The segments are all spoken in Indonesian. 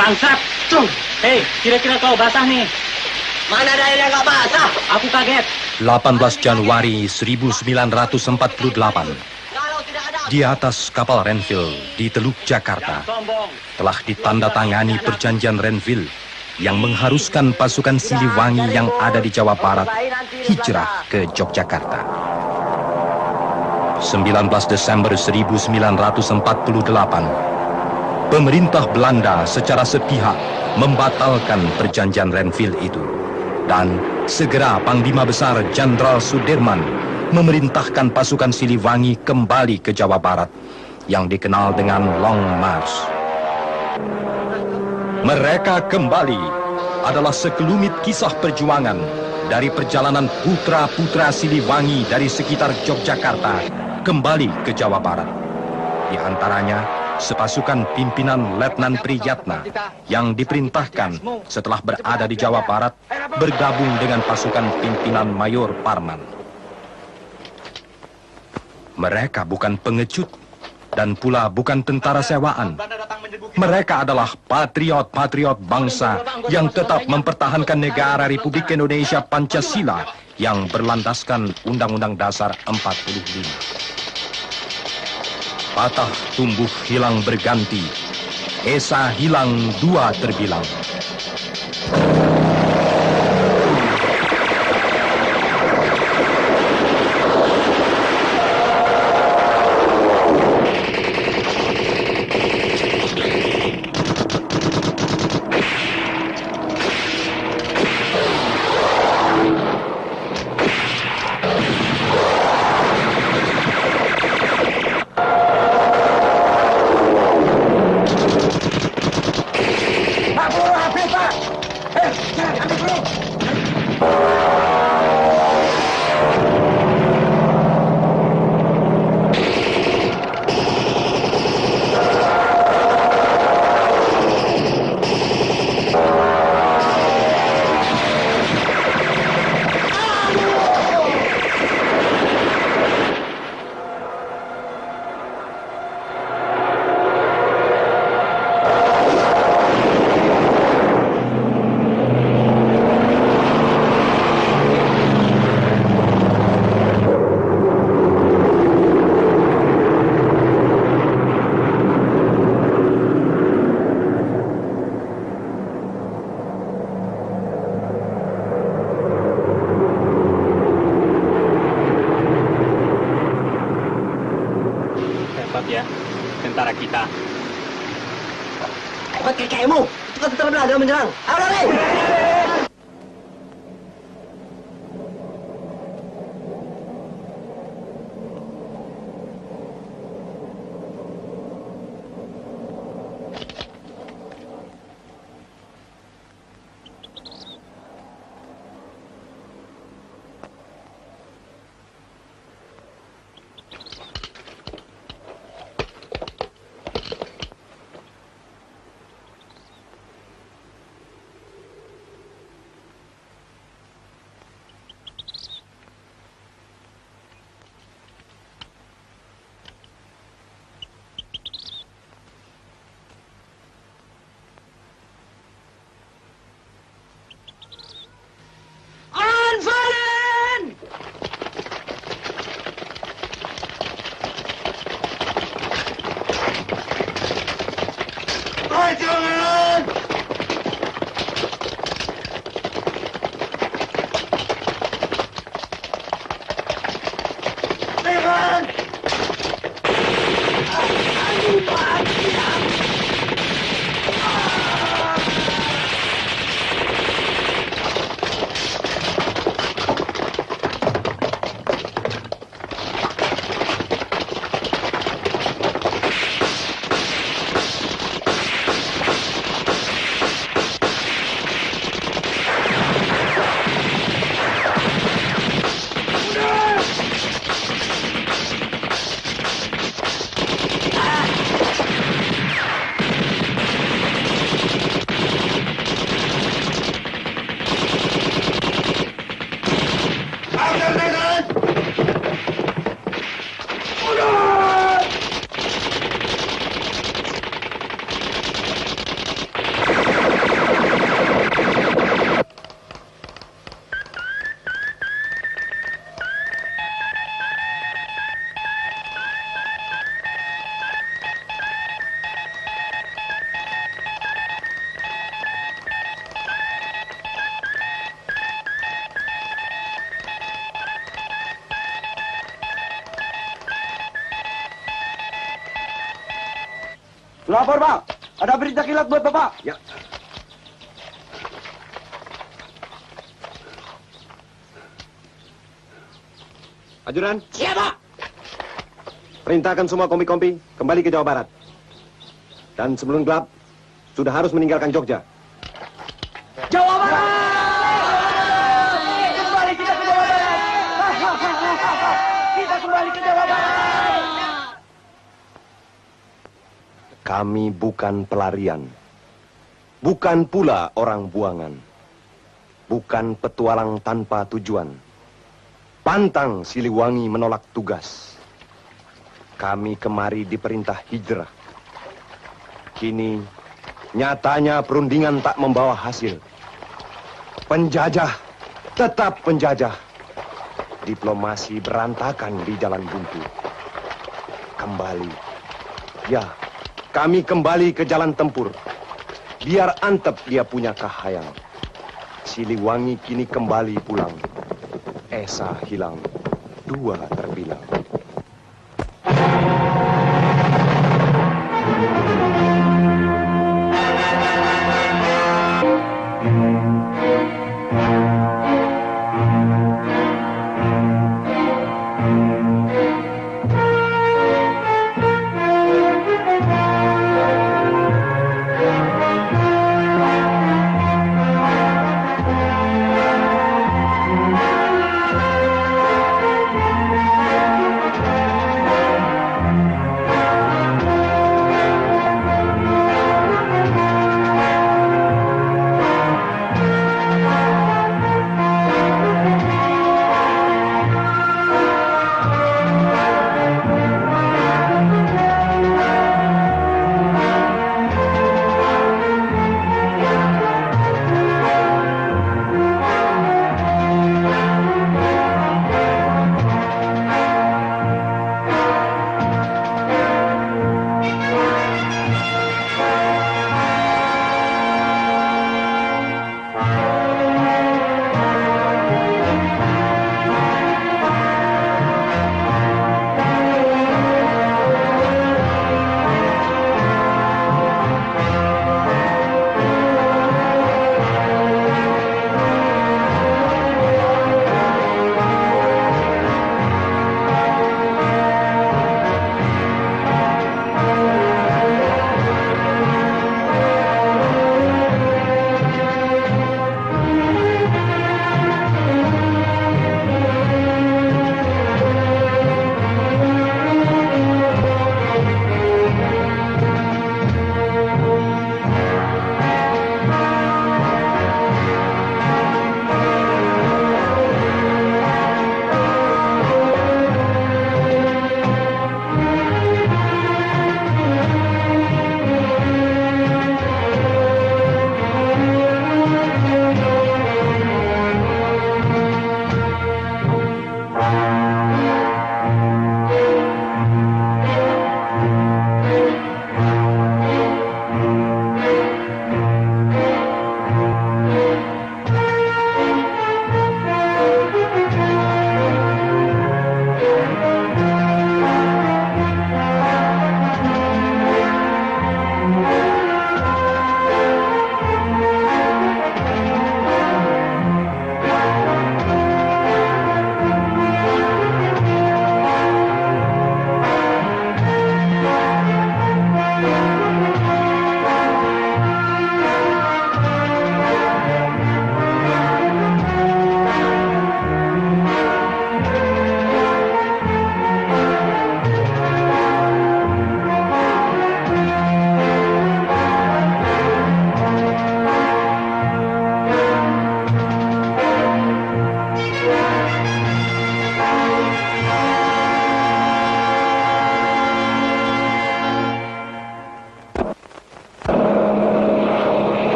Bangsat! Hei, kira-kira kau basah nih? Mana ada air yang nggak basah? Aku kaget. 18 Januari 1948. Di atas kapal Renville di Teluk Jakarta telah ditandatangani perjanjian Renville yang mengharuskan pasukan Siliwangi yang ada di Jawa Barat hijrah ke Yogyakarta. 19 Desember 1948, pemerintah Belanda secara sepihak membatalkan perjanjian Renville itu. Dan segera Panglima Besar Jenderal Sudirman memerintahkan pasukan Siliwangi kembali ke Jawa Barat yang dikenal dengan Long March. Mereka kembali adalah sekelumit kisah perjuangan dari perjalanan putra-putra Siliwangi dari sekitar Yogyakarta kembali ke Jawa Barat. Di antaranya sepasukan pimpinan Letnan Priyatna yang diperintahkan setelah berada di Jawa Barat bergabung dengan pasukan pimpinan Mayor Parman. Mereka bukan pengecut dan pula bukan tentara sewaan. Mereka adalah patriot-patriot bangsa yang tetap mempertahankan negara Republik Indonesia Pancasila yang berlandaskan Undang-Undang Dasar 45. Patah tumbuh hilang berganti, esa hilang dua terbilang. Ya, tentara kita. Bukan kekemu, itu kan tentara Belanda menyerang. Ayo lari! Lapor, Pak. Ada berita kilat buat Bapak. Ya. Ajudan. Siapa? Perintahkan semua kompi-kompi kembali ke Jawa Barat. Dan sebelum gelap, sudah harus meninggalkan Jogja. Jawa Barat! Kembali kita ke Jawa Barat! Kita kembali ke Jawa Barat! Kami bukan pelarian. Bukan pula orang buangan. Bukan petualang tanpa tujuan. Pantang Siliwangi menolak tugas. Kami kemari diperintah hijrah. Kini, nyatanya perundingan tak membawa hasil. Penjajah, tetap penjajah. Diplomasi berantakan di jalan buntu. Kembali. Ya, kami kembali ke jalan tempur. Biar antep dia punya kahayang. Siliwangi kini kembali pulang. Esa hilang, dua terbilang.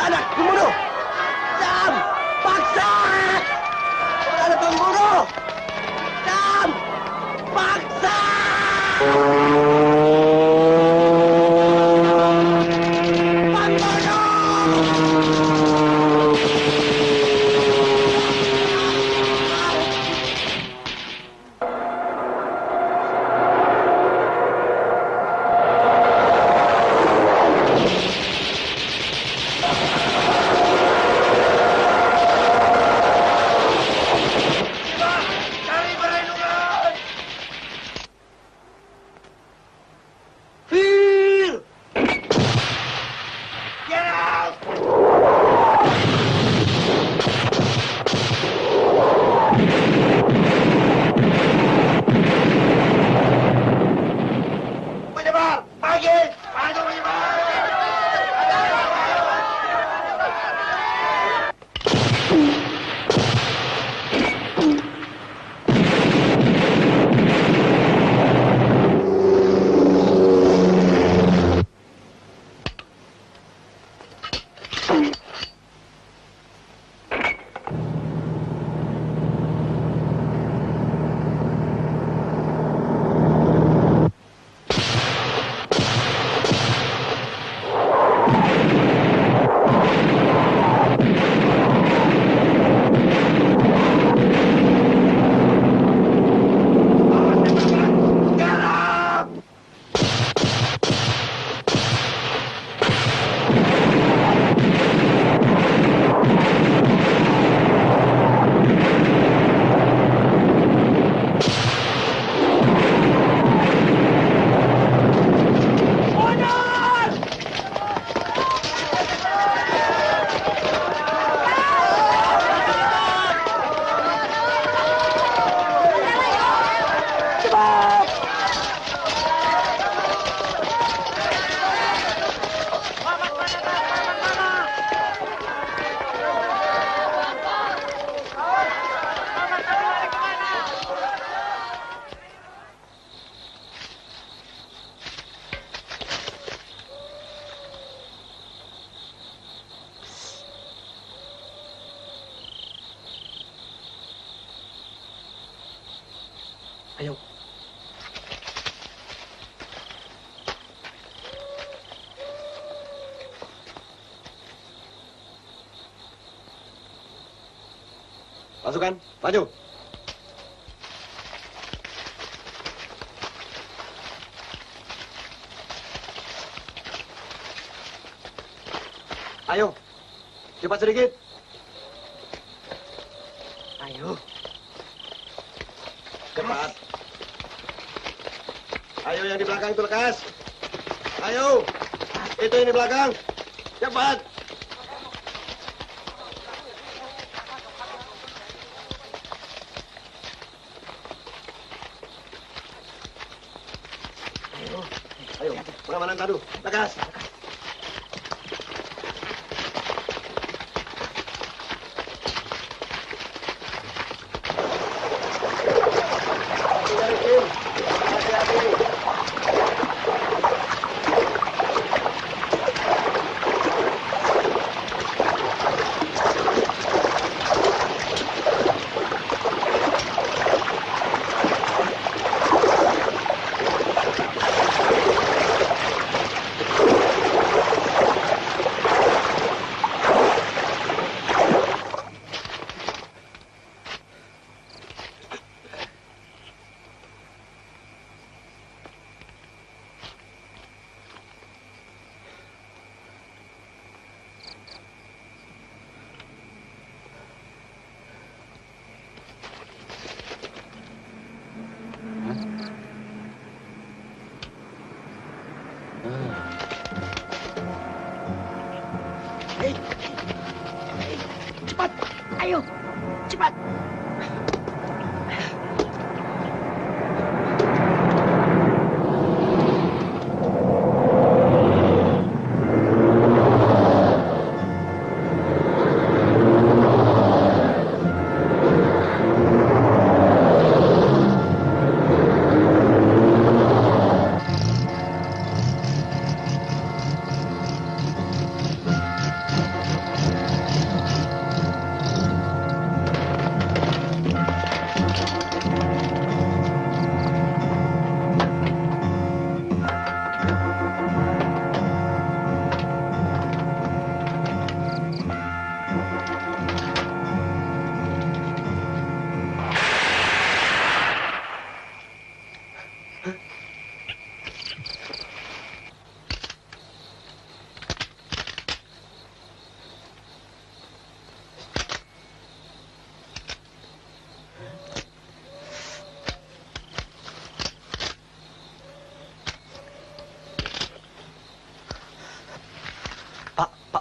Anak pembunuh! Sam! Paksa! Anak pembunuh! Sam! Paksa! Phil! Get out! Penyebar! Pagi! Maju penyebar! Ayo. Pasukan, maju. Ayo, cepat sedikit. Ayo. Cepat. Ayo yang di belakang itu lekas. Ayo, itu yang di belakang. Cepat. Ayo, pengamanan tadu, lekas.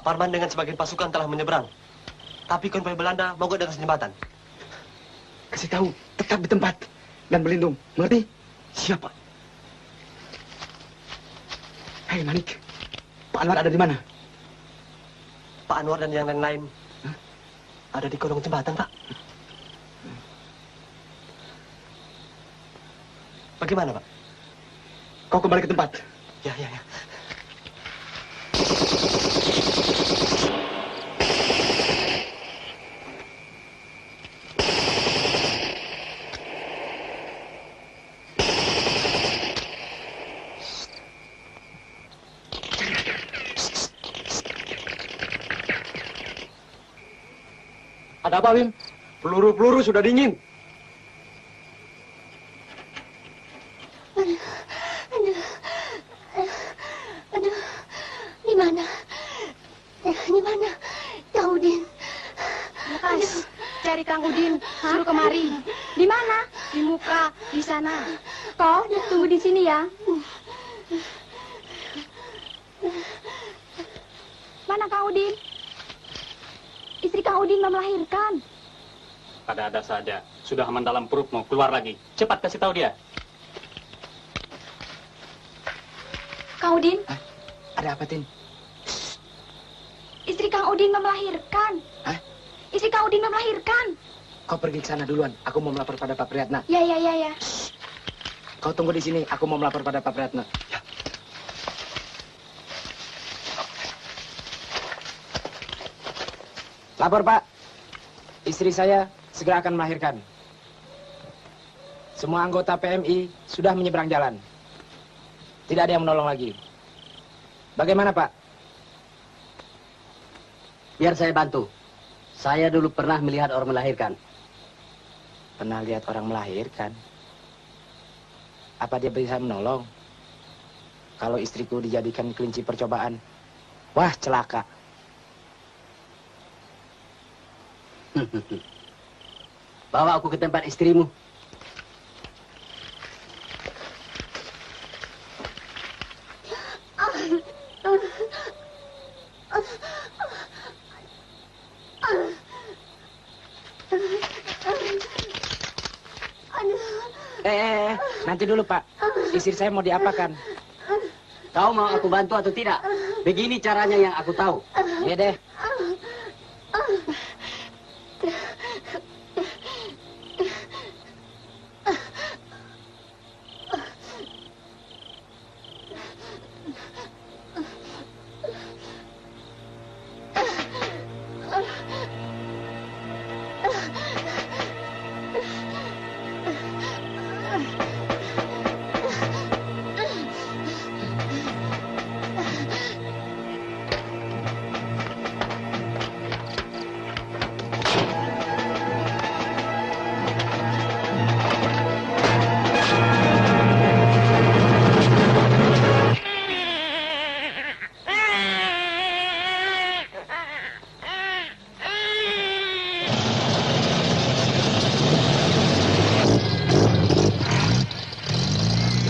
Parman dengan sebagian pasukan telah menyeberang. Tapi konvoi Belanda mogok dengan jembatan. Kasih tahu, tetap di tempat dan berlindung. Mengerti? Siapa? Hei Manik, Pak Anwar ada di mana? Pak Anwar dan yang lain-lain ada di kolong jembatan, Pak. Bagaimana, Pak? Kau kembali ke tempat. Ya, ya, ya. Ada apa, Wim? Peluru-peluru sudah dingin. Aduh, di mana? Di mana? Kang Udin. Lepas, cari Kang Udin, suruh kemari. Di mana? Di muka, di sana. Kau tunggu di sini ya. Mana Kang Udin? Istri Kang Udin mau melahirkan. Ada saja. Sudah aman dalam perut, mau keluar lagi. Cepat kasih tahu dia. Kang Udin, Ada apa, Tin? istri Kang Udin mau melahirkan. Hah? Istri Kang Udin mau melahirkan. Kau pergi ke sana duluan. Aku mau melapor pada Pak Priyatna. Ya, ya, ya, ya. Kau tunggu di sini. Aku mau melapor pada Pak Priyatna. Lapor, Pak. Istri saya segera akan melahirkan. Semua anggota PMI sudah menyeberang jalan. Tidak ada yang menolong lagi. Bagaimana, Pak? Biar saya bantu. Saya dulu pernah melihat orang melahirkan. Pernah lihat orang melahirkan? Apa dia bisa menolong? Kalau istriku dijadikan kelinci percobaan, wah celaka. Bawa aku ke tempat istrimu. Nanti dulu, Pak. Istri saya mau diapakan? Kau mau aku bantu atau tidak? Begini caranya yang aku tahu. Iya deh.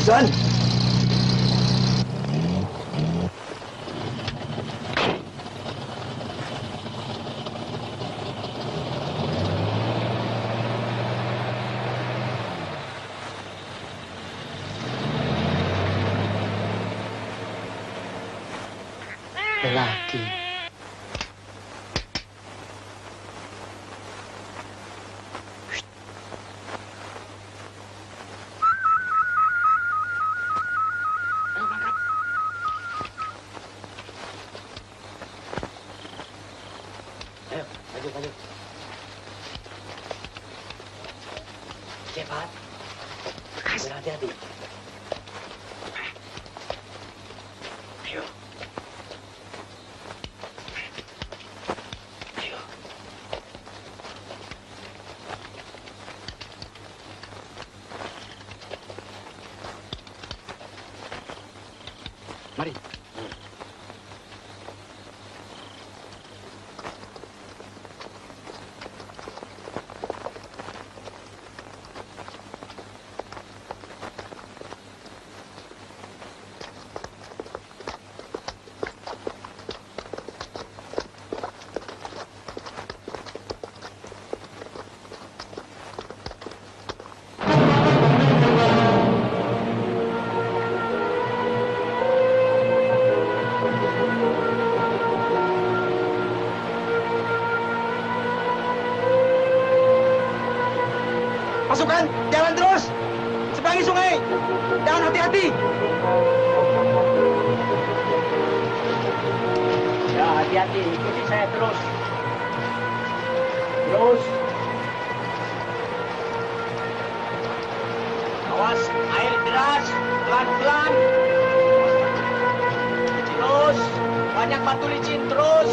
John. Lelaki. Cepat. Berhati-hati. Ayo. Ayo. Mari. Dan hati-hati. Ya, hati-hati. Ikuti saya terus. Terus. Awas, air deras. Pelan-pelan. Terus. Banyak batu licin terus.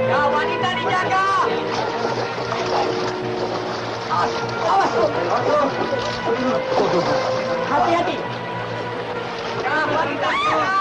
Ya, wanita dijaga. Awas. Hati-hati. Ya, wanita dijaga.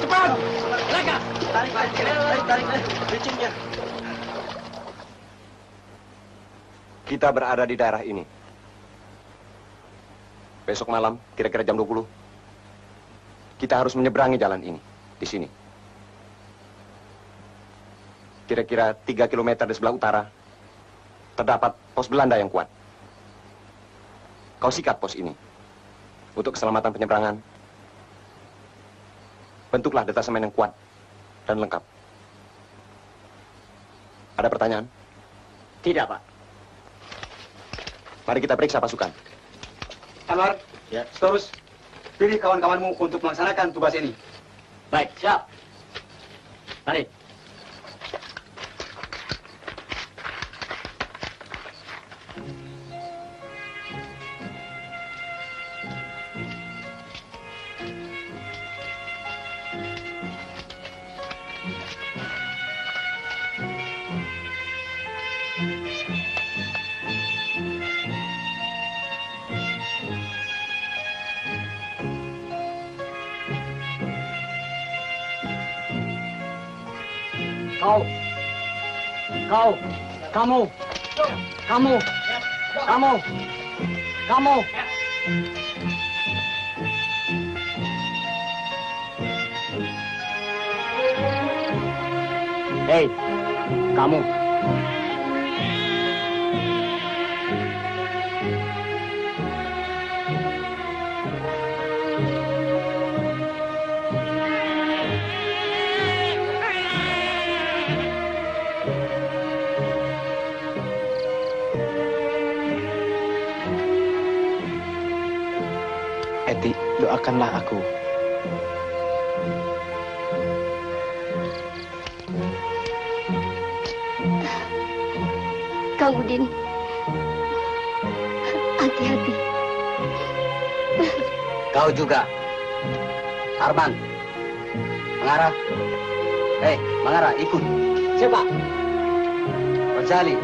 Cepat. Lega. Tarik. Licinnya. Kita berada di daerah ini. Besok malam, kira-kira jam 20, kita harus menyeberangi jalan ini, di sini. Kira-kira 3 kilometer di sebelah utara, terdapat pos Belanda yang kuat. Kau sikat pos ini. Untuk keselamatan penyeberangan, bentuklah detasemen yang kuat dan lengkap. Ada pertanyaan? Tidak, Pak. Mari kita periksa pasukan. Anwar, Ya. terus pilih kawan-kawanmu untuk melaksanakan tugas ini. Baik, siap. Mari. Kamu. Hei, kamu. Eti, doakanlah aku. Kang Udin, hati-hati. Kau juga. Arman. Mangara. Hei, Mangara, ikut. Siapa? Rojali.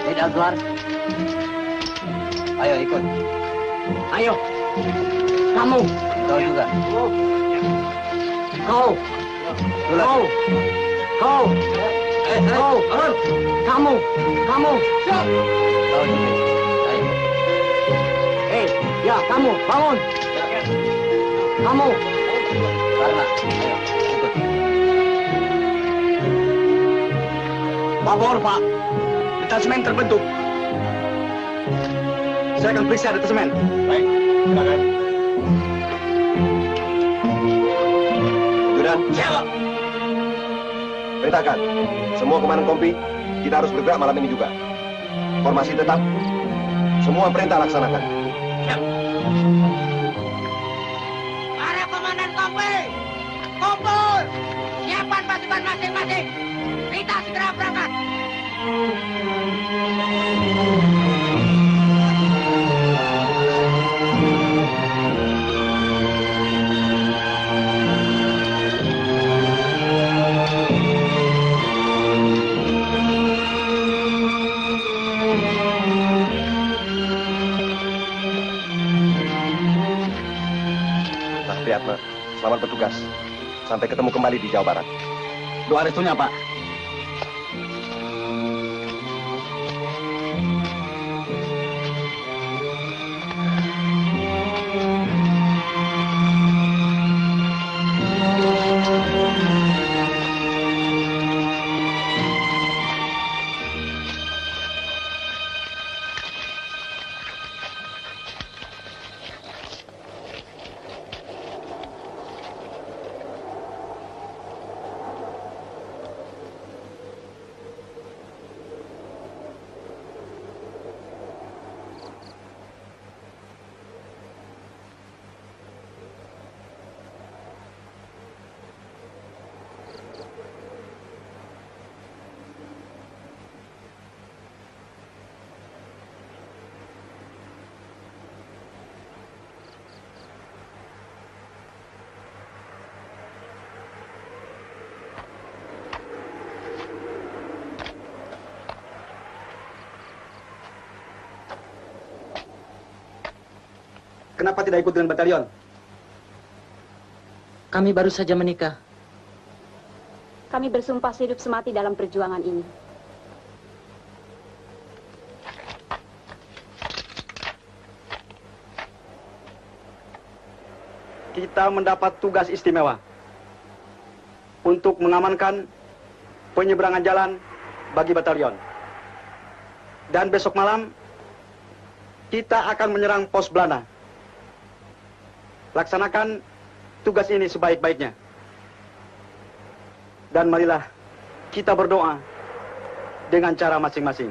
Hei, Azwar. Ayo, ikut. Ayo. Kamu. Kau juga. Kau. Kau. Kau. Kau. Kamu. Siap. Kau juga. Ayo. Hei, ya, kamu, bangun. Kamu. Karena, ayo, ikut. Lapor, Pak. Detasemen terbentuk. Saya akan periksa detasemen. Baik, silakan. Judan, Siap. perintahkan. Semua komandan kompi, kita harus bergerak malam ini juga. Formasi tetap. Semua perintah laksanakan. Para komandan kompi, kumpul. Siapkan pasukan masing-masing. Kita segera berangkat. Priyatna, selamat bertugas. Sampai ketemu kembali di Jawa Barat. Doa restunya, Pak. kenapa tidak ikut dengan batalion? Kami baru saja menikah. Kami bersumpah hidup semati dalam perjuangan ini. Kita mendapat tugas istimewa untuk mengamankan penyeberangan jalan bagi batalion. Dan besok malam kita akan menyerang pos Belanda. Laksanakan tugas ini sebaik-baiknya. Dan marilah kita berdoa dengan cara masing-masing.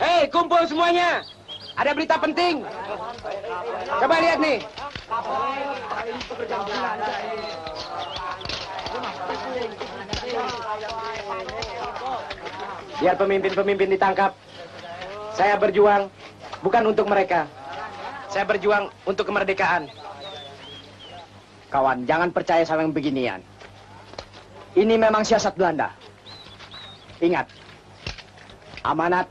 Hei, kumpul semuanya. Ada berita penting. Coba lihat nih. Biar pemimpin-pemimpin ditangkap. Saya berjuang bukan untuk mereka. Saya berjuang untuk kemerdekaan. Kawan, jangan percaya sama yang beginian. Ini memang siasat Belanda. Ingat, amanat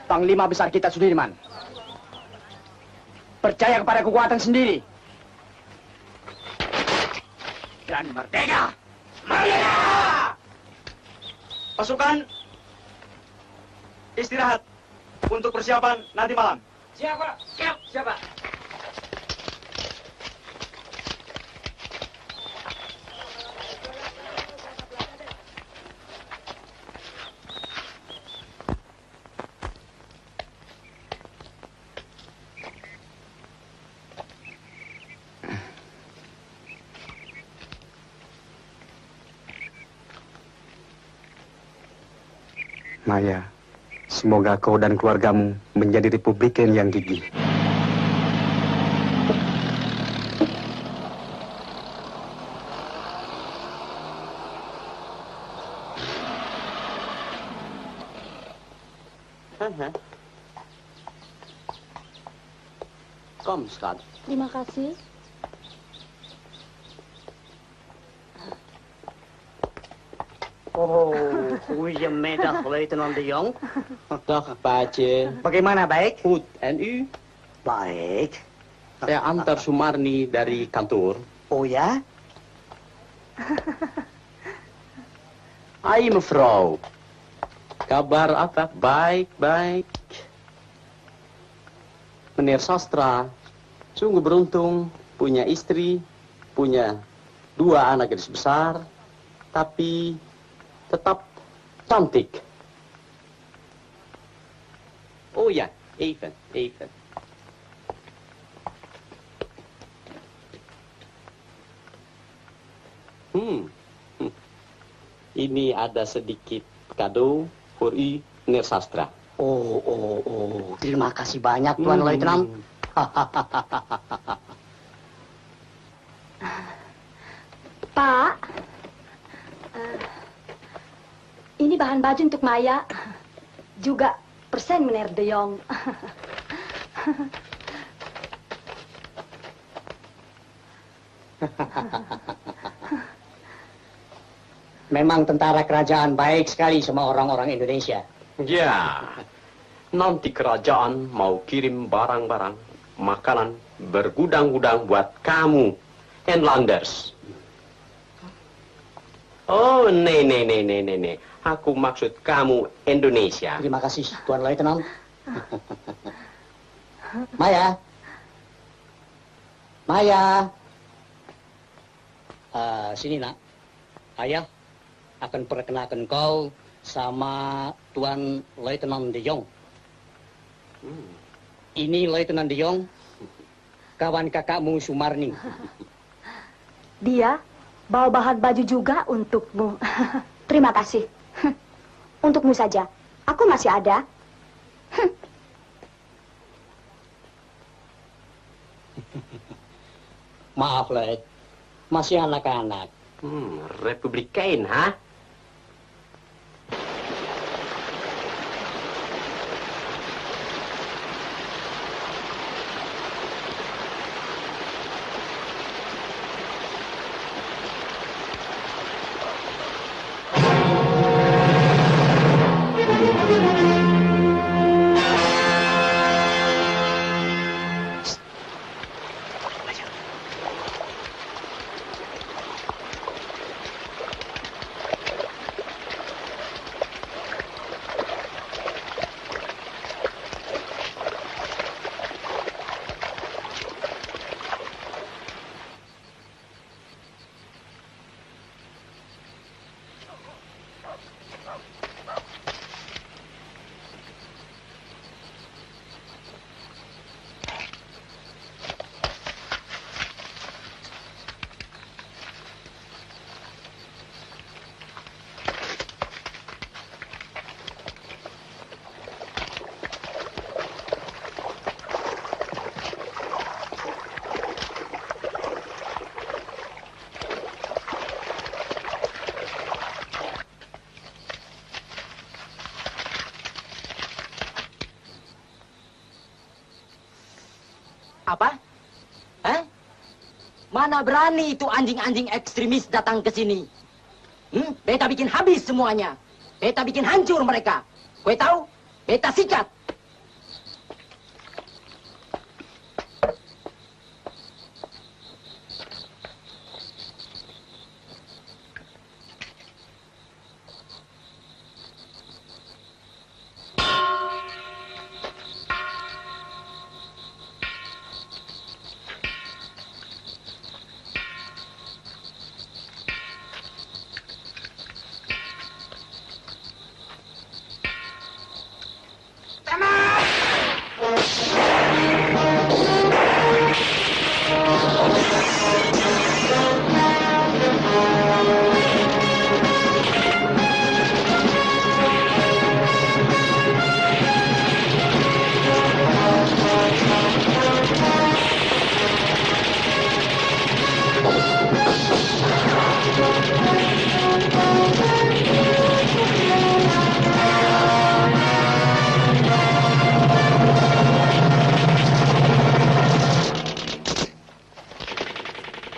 Panglima Besar kita Sudirman. Percaya kepada kekuatan sendiri. Dan merdeka! Merdeka! Pasukan, istirahat untuk persiapan nanti malam. Siapa? Siapa? Maya, semoga kau dan keluargamu menjadi republikan yang gigih. Kom, schat. Terima kasih. Oh, goedemiddag, Luitenant de Jong. Dag, paatje. Bagaimana, baik? Goed, en u? Baik. Saya antar Sumarni dari kantor. Oh ya? Hai, mevrouw. Kabar apa? Baik, baik. Meneer Sastra, sungguh beruntung, punya istri, punya 2 anak gadis besar, tapi tetap cantik. Oh ja, even. Ini ada sedikit kado for u, meneer Sastra. Oh. Terima kasih banyak, Tuan Luitenant. Pak, ini bahan baju untuk Maya. Juga persen Meneer de Jong. Memang tentara kerajaan baik sekali sama orang-orang Indonesia. Ya, nanti kerajaan mau kirim barang-barang, makanan bergudang-gudang buat kamu, Enlanders. Oh, nee. Aku maksud kamu Indonesia. Terima kasih, Tuan Leutnant. Maya. Maya. Sini, nak. Ayah akan perkenalkan kau sama Tuan Leutnant De Jong. Ini Leutnant De Jong, kawan kakakmu Sumarni. Dia bawa bahan baju juga untukmu. Terima kasih. Untukmu saja. Aku masih ada. Maaf, Leut. Masih anak-anak. Republikan, ha? Apa? Mana berani itu anjing-anjing ekstremis datang ke sini? Beta bikin habis semuanya. Beta bikin hancur mereka. Kau tahu? Beta sikat.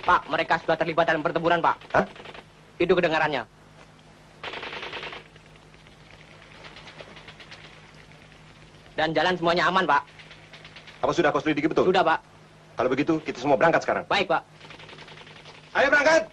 Pak, mereka sudah terlibat dalam pertempuran, Pak. Hah? Itu kedengarannya. Dan jalan semuanya aman, Pak. Apa sudah kau selidiki betul? Sudah, Pak. Kalau begitu, kita semua berangkat sekarang. Baik, Pak. Ayo berangkat!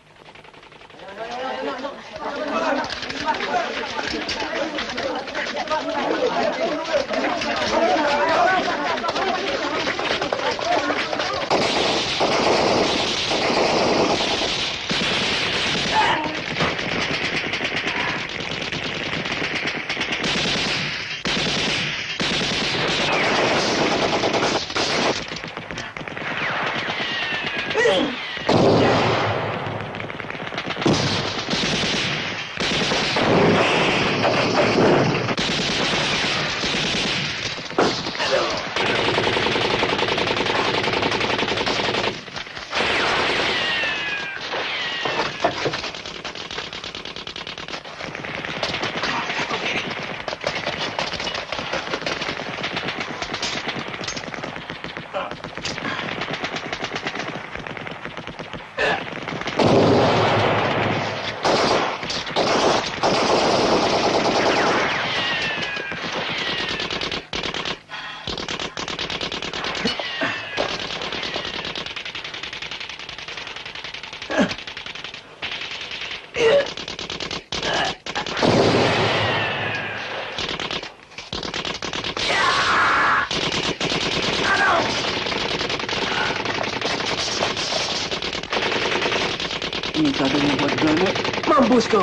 Nenek, mampus kau.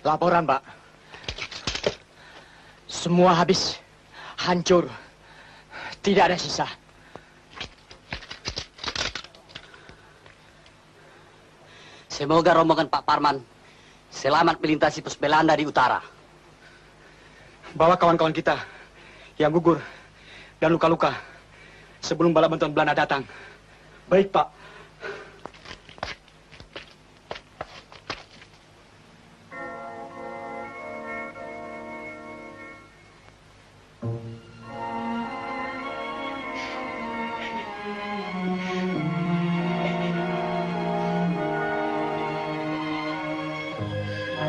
Laporan, Pak. Semua habis. Hancur. Tidak ada sisa. Semoga rombongan Pak Parman selamat melintasi pos Belanda di utara. Bawa kawan-kawan kita yang gugur dan luka-luka sebelum bala bantuan Belanda datang. Baik, Pak.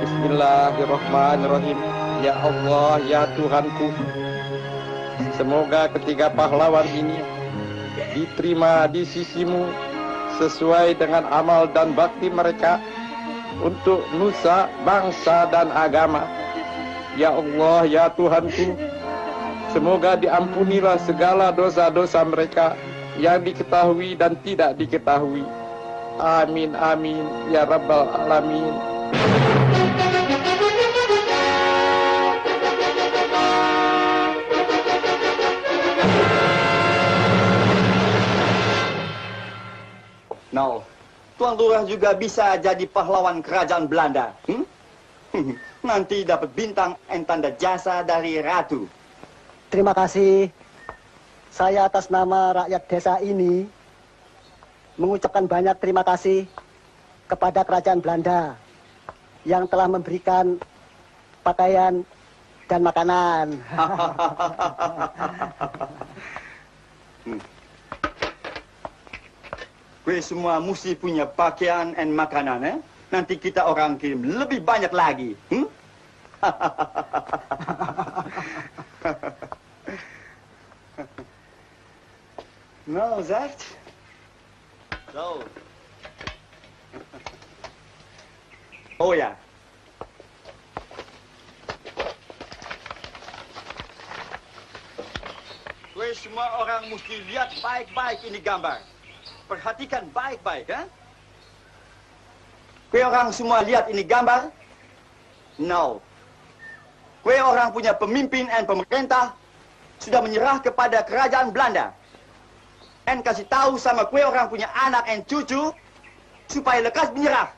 Bismillahirrahmanirrahim. Ya Allah, ya Tuhanku, semoga ketiga pahlawan ini diterima di sisimu sesuai dengan amal dan bakti mereka untuk nusa, bangsa, dan agama. Ya Allah, ya Tuhanku, semoga diampunilah segala dosa-dosa mereka yang diketahui dan tidak diketahui. Amin, amin, ya Rabbal Alamin. Now, Tuan Lurah juga bisa jadi pahlawan kerajaan Belanda. Nanti dapat bintang dan tanda jasa dari Ratu. Terima kasih. Saya atas nama rakyat desa ini mengucapkan banyak terima kasih kepada kerajaan Belanda yang telah memberikan pakaian dan makanan. Kue semua mesti punya pakaian dan makanan, Nanti kita orang kirim lebih banyak lagi. No, that. So. Oh ya. Kue semua orang mesti lihat baik-baik ini gambar. Perhatikan baik-baik, ya. Kue orang semua lihat ini gambar. No. Kue orang punya pemimpin dan pemerintah sudah menyerah kepada kerajaan Belanda. Dan kasih tahu sama kue orang punya anak dan cucu supaya lekas menyerah.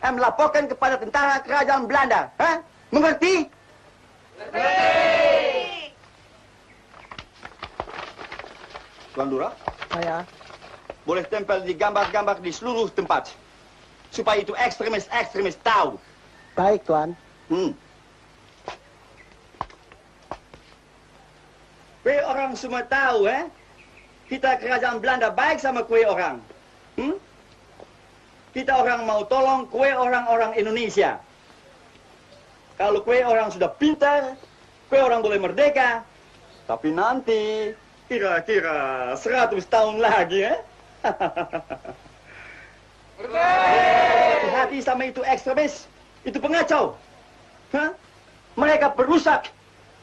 Dan melaporkan kepada tentara kerajaan Belanda. Mengerti? Mengerti. Tuan Lurah? Saya. Boleh tempel di gambar-gambar di seluruh tempat. Supaya itu ekstremis-ekstremis tahu. Baik, Tuan. Kue orang semua tahu, kita kerajaan Belanda baik sama kue orang. Kita orang mau tolong kue orang-orang Indonesia. Kalau kue orang sudah pintar, kue orang boleh merdeka. Tapi nanti, kira-kira 100 tahun lagi, Hati-hati sama itu ekstremis, itu pengacau. Mereka perusak,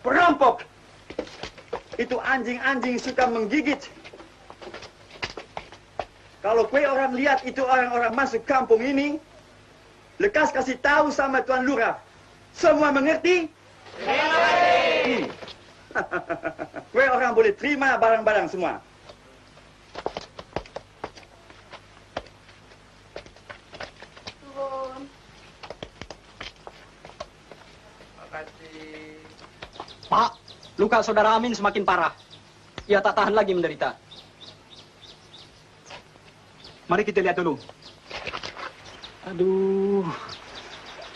perampok. Itu anjing-anjing suka menggigit. Kalau kue orang lihat itu orang-orang masuk kampung ini, lekas kasih tahu sama Tuan Lurah. Semua mengerti? Kue orang boleh terima barang-barang semua. Pak, luka saudara Amin semakin parah. Ia tak tahan lagi menderita. Mari kita lihat dulu. Aduh,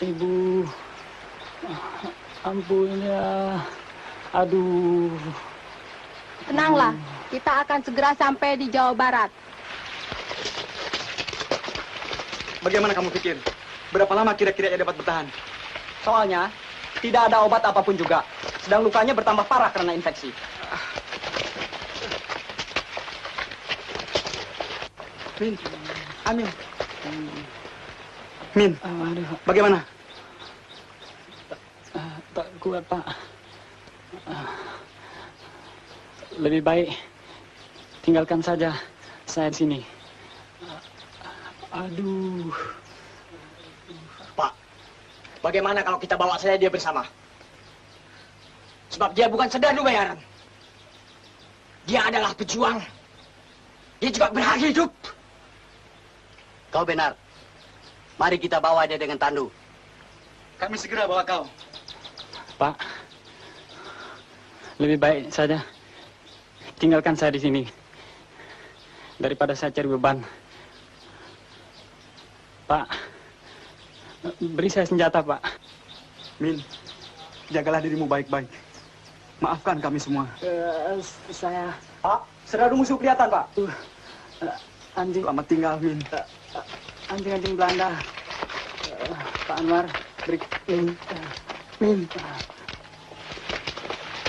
Ibu. Ampun ya. Aduh. Tenanglah, kita akan segera sampai di Jawa Barat. Bagaimana kamu pikir? Berapa lama kira-kira ia dapat bertahan? Soalnya, tidak ada obat apapun juga. Sedang lukanya bertambah parah karena infeksi. Min, Amin. Min, bagaimana? Tak kuat, Pak. Lebih baik tinggalkan saja saya di sini. Aduh. Pak, bagaimana kalau kita bawa saja dia bersama? Sebab dia bukan sedan bayaran. Dia adalah pejuang. Dia juga berhak hidup. Kau benar. Mari kita bawa dia dengan tandu. Kami segera bawa kau. Pak, lebih baik saja tinggalkan saya di sini daripada saya cari beban. Pak, beri saya senjata, Pak. Min, jagalah dirimu baik-baik. Maafkan kami semua. Saya... Pak, seradu musuh kelihatan, Pak. Anjing... Selamat tinggal, Min. Anjing-anjing Belanda. Pak Anwar, beri... Min.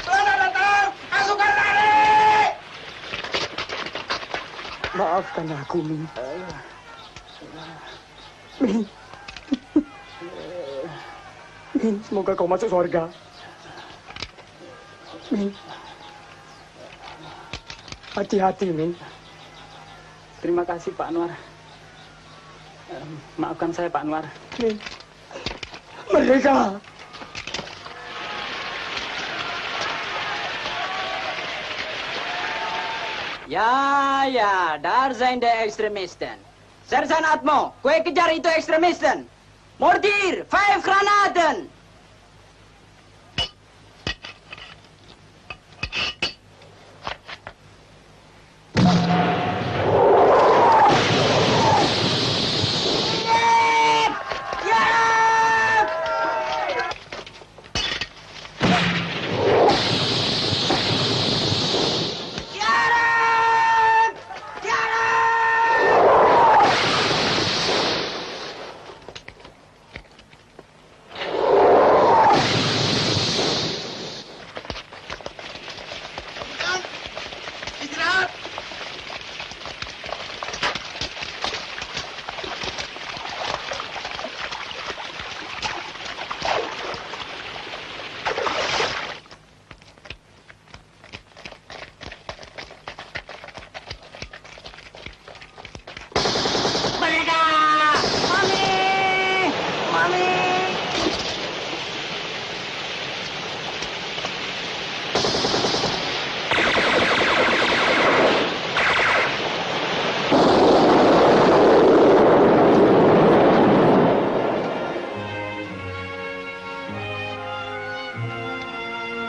Belanda datang! Pasukan lari! Maafkan aku, Min. Min. Min, semoga kau masuk surga. Min. Hati-hati, Min. Terima kasih, Pak Anwar. Maafkan saya, Pak Anwar. Min. Merdeka! Ya, daar zijn de extremisten. Sersan Atmo, kue kejar itu ekstremisten. Mortier, 5 granaten.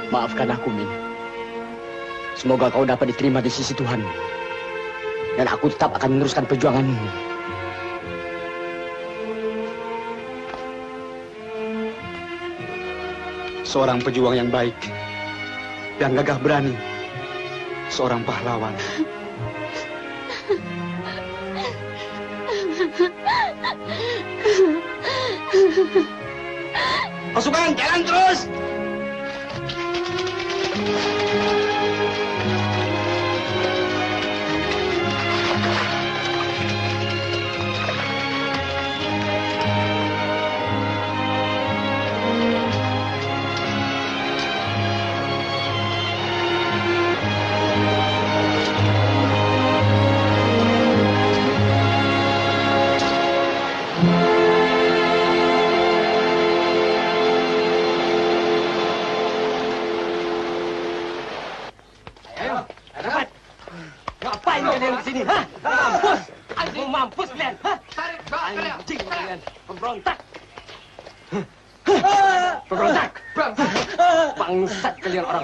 Maafkan aku, Min. Semoga kau dapat diterima di sisi Tuhan. Dan aku tetap akan meneruskan perjuanganmu. Seorang pejuang yang baik, yang gagah berani, seorang pahlawan. Pasukan, jalan terus! ngapain kalian di sini? Hah? Mampus! Mau mampus kalian? Hah? Anjing kalian, pemberontak! Pemberontak! Bangsat kalian orang!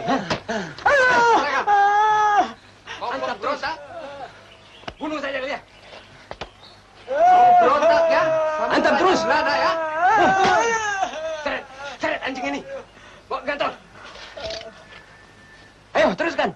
Mau berontak? Bunuh saja kalian! Mau berontak ya? Hantam terus! Belanda ya? Seret anjing ini! Bawa ke kantor! Ayo, teruskan!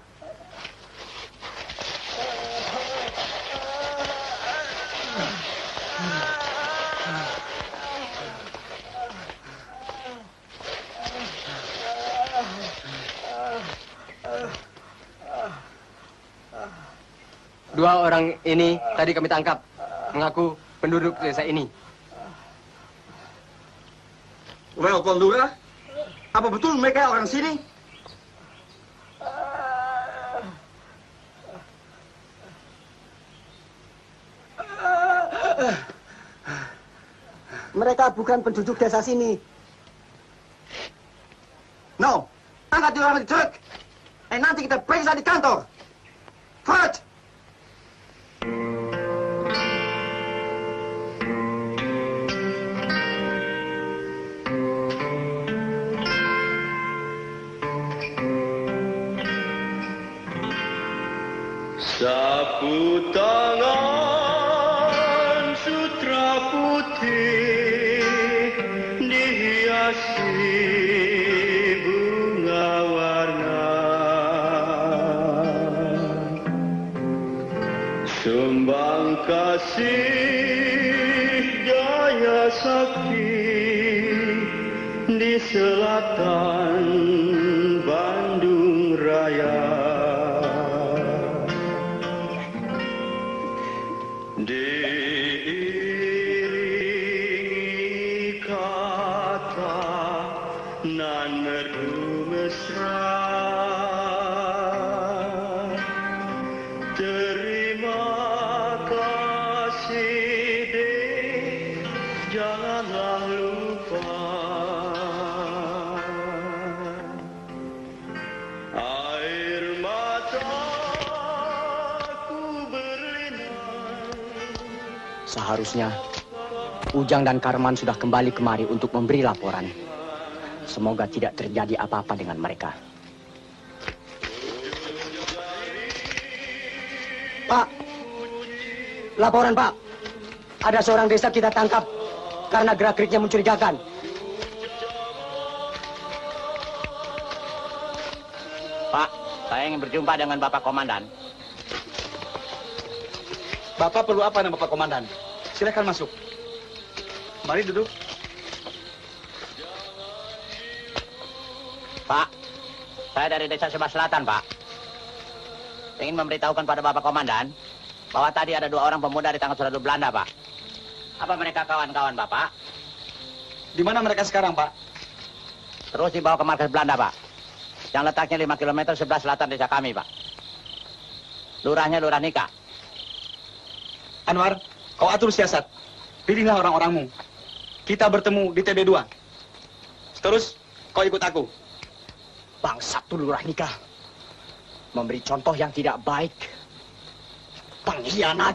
Dua orang ini tadi kami tangkap, mengaku penduduk desa ini. Welcome, Lurah. Apa betul mereka orang sini? Mereka bukan penduduk desa sini. No, angkat di orang di truk. Nanti kita periksa di kantor. Fred! Sapu tangan sutra putih dihiasi bunga warna, sumbang kasih daya sakti di selatan Bandung Raya. Diiringi kata nan merdu mesra, terima kasih deh, janganlah lupa. Air mataku berlinang. Seharusnya Ujang dan Karman sudah kembali kemari untuk memberi laporan. Semoga tidak terjadi apa-apa dengan mereka. Pak, laporan Pak. Ada seorang desa kita tangkap karena gerak-geriknya mencurigakan. Pak, saya ingin berjumpa dengan Bapak Komandan. Bapak perlu apa dengan Bapak Komandan? Silakan masuk. Mari duduk. Pak, saya dari Desa Sebelah Selatan, Pak. Ingin memberitahukan pada Bapak Komandan bahwa tadi ada 2 orang pemuda ditangkap surat Belanda, Pak. Apa mereka kawan-kawan Bapak? Di mana mereka sekarang, Pak? Terus dibawa ke markas Belanda, Pak. Yang letaknya 5 km sebelah selatan desa kami, Pak. Lurahnya Lurah Nika. Anwar, kau atur siasat. Pilihlah orang-orangmu. Kita bertemu di TB2. Terus, kau ikut aku. Bangsat tuh Lurah Nika. Memberi contoh yang tidak baik. Pengkhianat.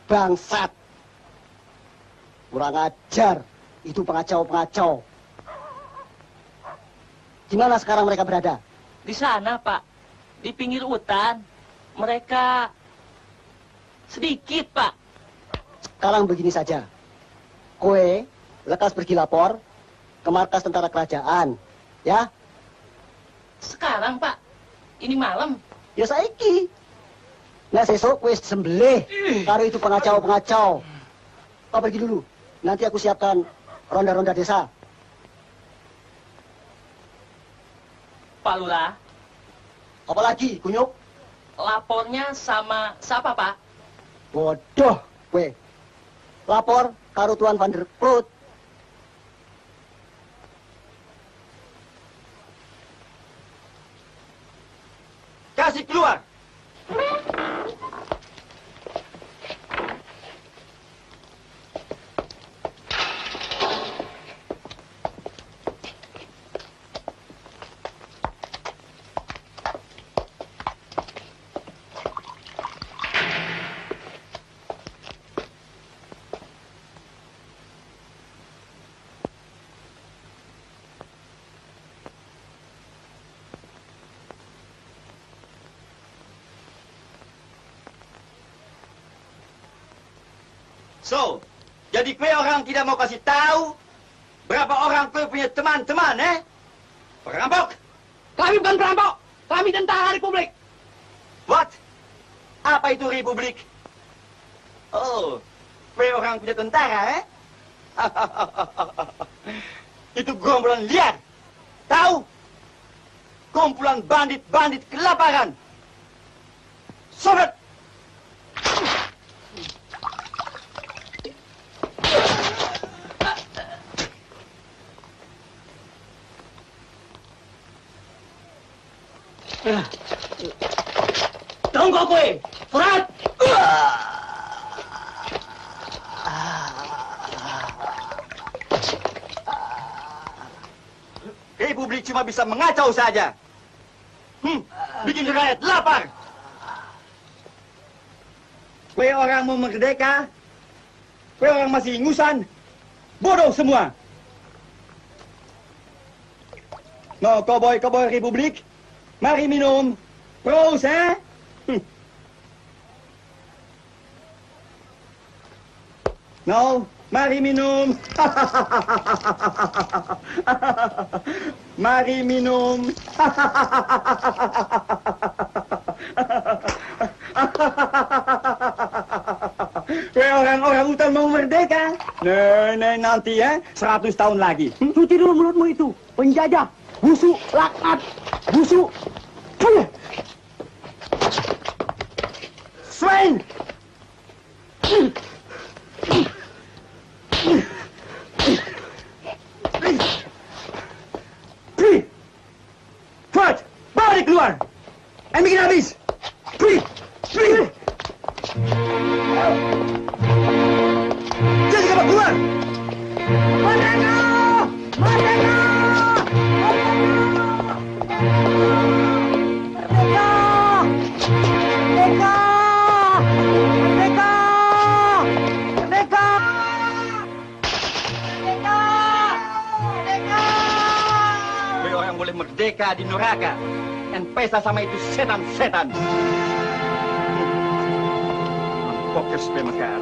Bangsat. Kurang ajar. Itu pengacau-pengacau. Di mana sekarang mereka berada? Di sana, Pak. Di pinggir hutan. Mereka sedikit, Pak. Sekarang begini saja. Kowe lekas pergi lapor ke markas tentara kerajaan. Ya? Sekarang, Pak. Ini malam. Ya saiki. Nah sesuk kowe sembelih karo itu pengacau-pengacau. Kau pergi dulu. Nanti aku siapkan ronda-ronda desa. Pak Lurah. Apa lagi, Kunyuk? Lapornya sama siapa, Pak? Bodoh, kowe. Lapor karo Tuan Van der Proot. Kasih keluar. So, jadi kue orang tidak mau kasih tahu berapa orang kue punya teman-teman, eh? Perampok! Kami bukan perampok, kami tentara Republik. What? Apa itu Republik? Oh, kue orang punya tentara, eh? Itu gombolan liar. Tahu? Kumpulan bandit-bandit kelaparan. Sobat! Tunggu kue, Furat. Republik cuma bisa mengacau saja. Bikin rakyat lapar. Kue orang mau merdeka, kue orang masih ingusan, bodoh semua. No, koboi Republik, mari minum. Pros, eh? No, mari minum. Mari minum. Kue orang-orang hutan mau merdeka. Nah, nanti ya, 100 tahun lagi. Cuci dulu mulutmu itu, penjajah, busuk, laknat, busuk. Swain! Cepat, bawa dia keluar. Dan bikin habis. Jadi kamu keluar. Merdeka! Merdeka! Merdeka! Merdeka! Merdeka! Merdeka! Merdeka! Merdeka! Kue orang boleh merdeka di neraka. Dan pesta sama itu setan-setan. Fokus pemekar.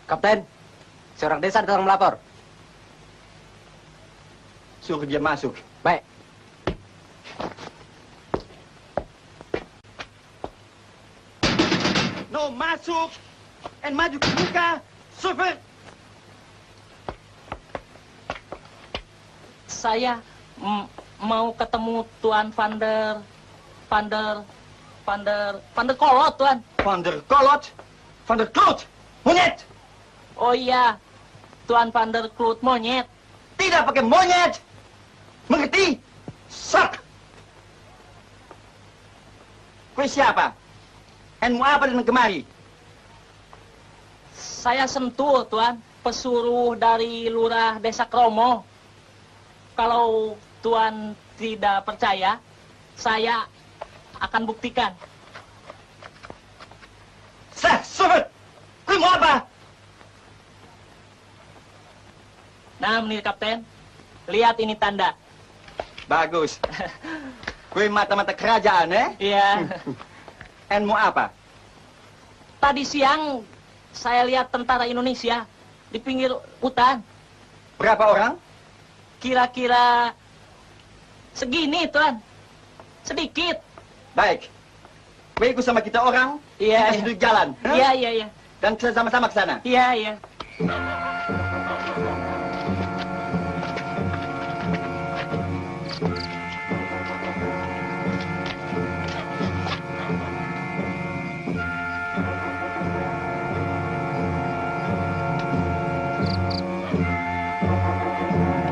Kapten, seorang desa datang melapor. Suruh dia masuk. Baik. No, masuk. Dan maju ke muka. Super. Saya mau ketemu Tuan Van der Kolot, Tuan. Van der Kolot? Van der Kloot? Monyet! Oh iya, Tuan Van der Kloot monyet. Tidak pakai monyet! Mengerti? Sak! Kue siapa? Dan mau apa datang kemari? Saya Sentul, Tuan. Pesuruh dari Lurah Desa Kromo. Kalau Tuan tidak percaya, saya akan buktikan. Sobat! Kue mau apa? Nah, Menir Kapten, lihat ini tanda. Bagus. Kue mata-mata kerajaan, eh? Iya. Dan mau apa? Tadi siang saya lihat tentara Indonesia di pinggir hutan. Berapa orang? Kira-kira segini, Tuan. Sedikit. Baik. Kue ikut sama kita orang, Iya. kita sudut jalan. Iya. Dan kita sama-sama ke sana. Iya.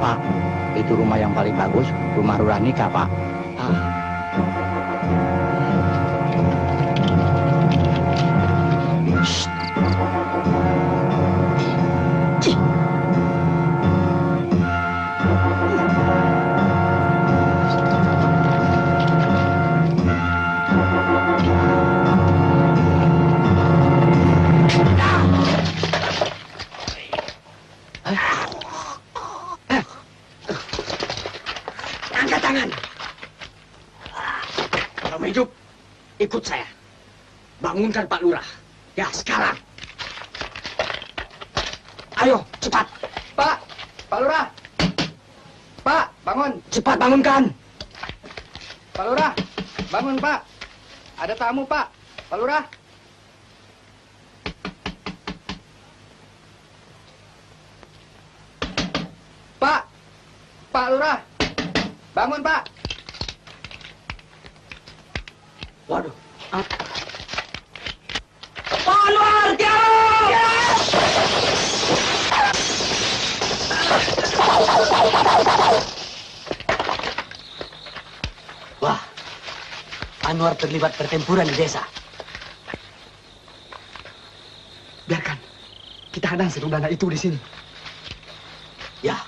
Pak, itu rumah yang paling bagus, rumah Lurah Nikah, Pak. Kalau mau hidup, ikut saya. Bangunkan Pak Lurah. Ya, sekarang. Ayo, cepat. Pak Lurah. Pak, bangun. Cepat bangunkan. Pak Lurah, bangun Pak. Ada tamu Pak. Pak Lurah. Pak Lurah, bangun Pak. Waduh. Pak Anwar, Wah, Anwar terlibat pertempuran di desa. Biarkan kita hadang Belanda itu di sini. Ya.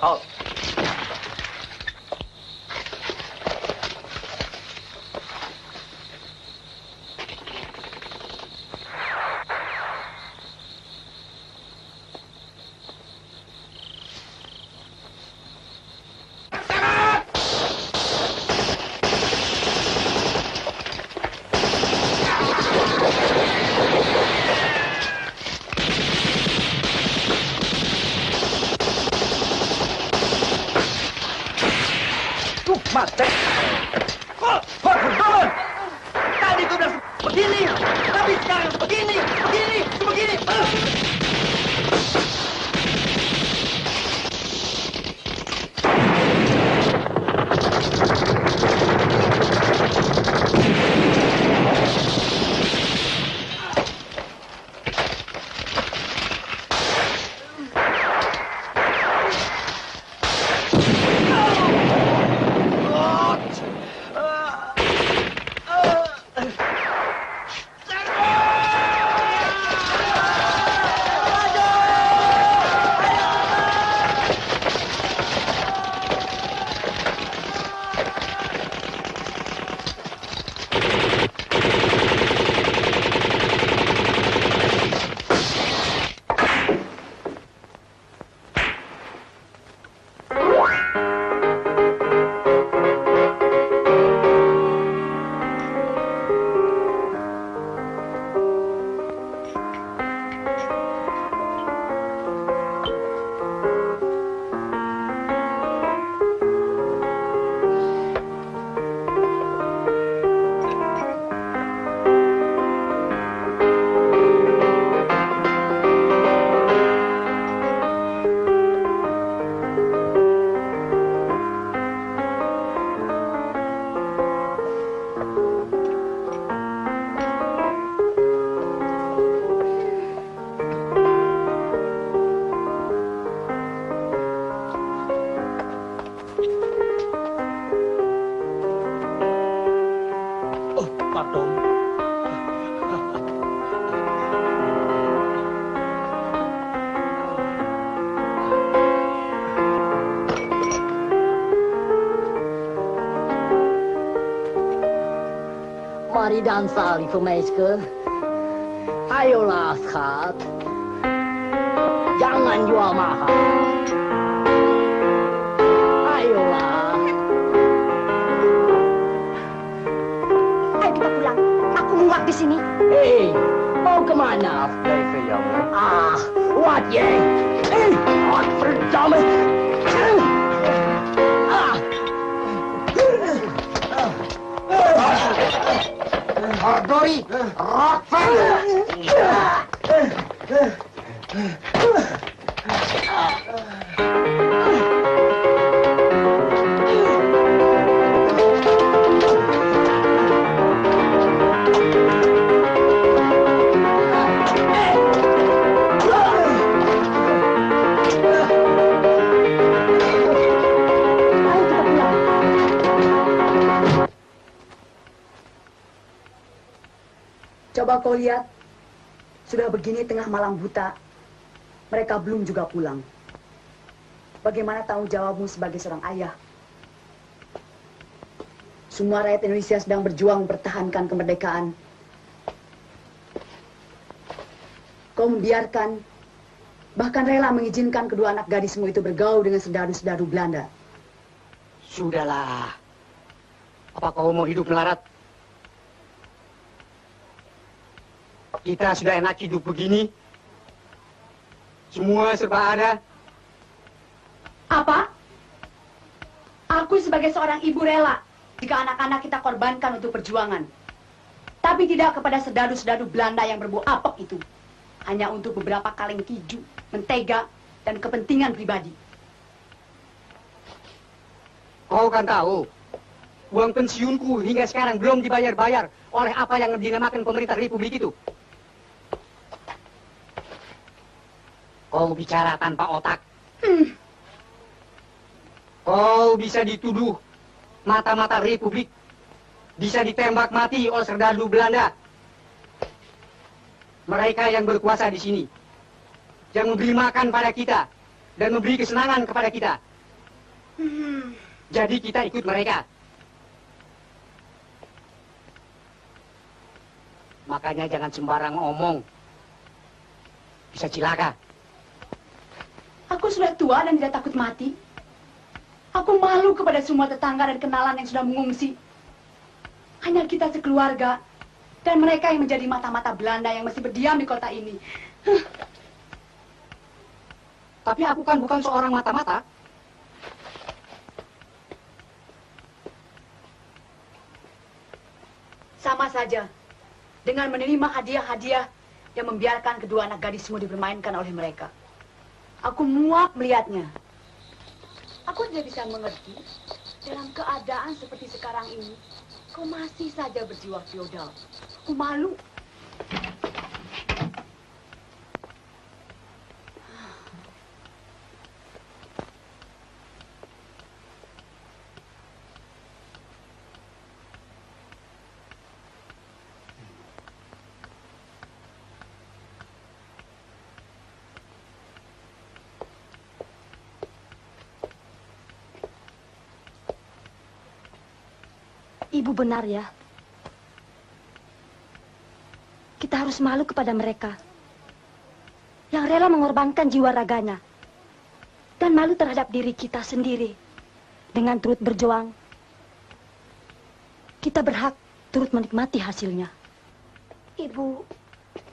Halt. Mati. Bangun! Tadi gue bilang begini, tapi sekarang begini. Mari dansa, lieve meisje. Ayolah, schat. Jangan jual mahal. Ayolah. Ayo kita pulang. Aku muak di sini. Hei, mau kemana? Ah, wat je? Wat verdamme. Hardori, Rockfell. Coba kau lihat, sudah begini tengah malam buta, mereka belum juga pulang. Bagaimana tanggung jawabmu sebagai seorang ayah? Semua rakyat Indonesia sedang berjuang mempertahankan kemerdekaan. Kau membiarkan Bahkan rela mengizinkan kedua anak gadismu itu bergaul dengan serdadu-serdadu Belanda. Sudahlah. Apa kau mau hidup melarat? Kita sudah enak hidup begini. Semua serba ada. Apa? Aku sebagai seorang ibu rela jika anak-anak kita korbankan untuk perjuangan. Tapi tidak kepada serdadu-serdadu Belanda yang berbau apek itu. Hanya untuk beberapa kaleng keju, mentega, dan kepentingan pribadi. Kau kan tahu, uang pensiunku hingga sekarang belum dibayar-bayar oleh apa yang dinamakan pemerintah Republik itu. Kau bicara tanpa otak. Kau bisa dituduh mata-mata Republik, bisa ditembak mati oleh serdadu Belanda. Mereka yang berkuasa di sini, yang memberi makan pada kita dan memberi kesenangan kepada kita. Jadi kita ikut mereka. Makanya jangan sembarang omong. Bisa cilaka. Aku sudah tua dan tidak takut mati. Aku malu kepada semua tetangga dan kenalan yang sudah mengungsi. Hanya kita sekeluarga dan mereka yang menjadi mata-mata Belanda yang masih berdiam di kota ini. Tapi aku kan bukan seorang mata-mata. Sama saja dengan menerima hadiah-hadiah yang membiarkan kedua anak gadismu dipermainkan oleh mereka. Aku muak melihatnya. Aku tidak bisa mengerti dalam keadaan seperti sekarang ini, kau masih saja berjiwa feodal. Aku malu. Ibu benar ya. Kita harus malu kepada mereka yang rela mengorbankan jiwa raganya. Dan malu terhadap diri kita sendiri dengan turut berjuang. Kita berhak turut menikmati hasilnya. Ibu,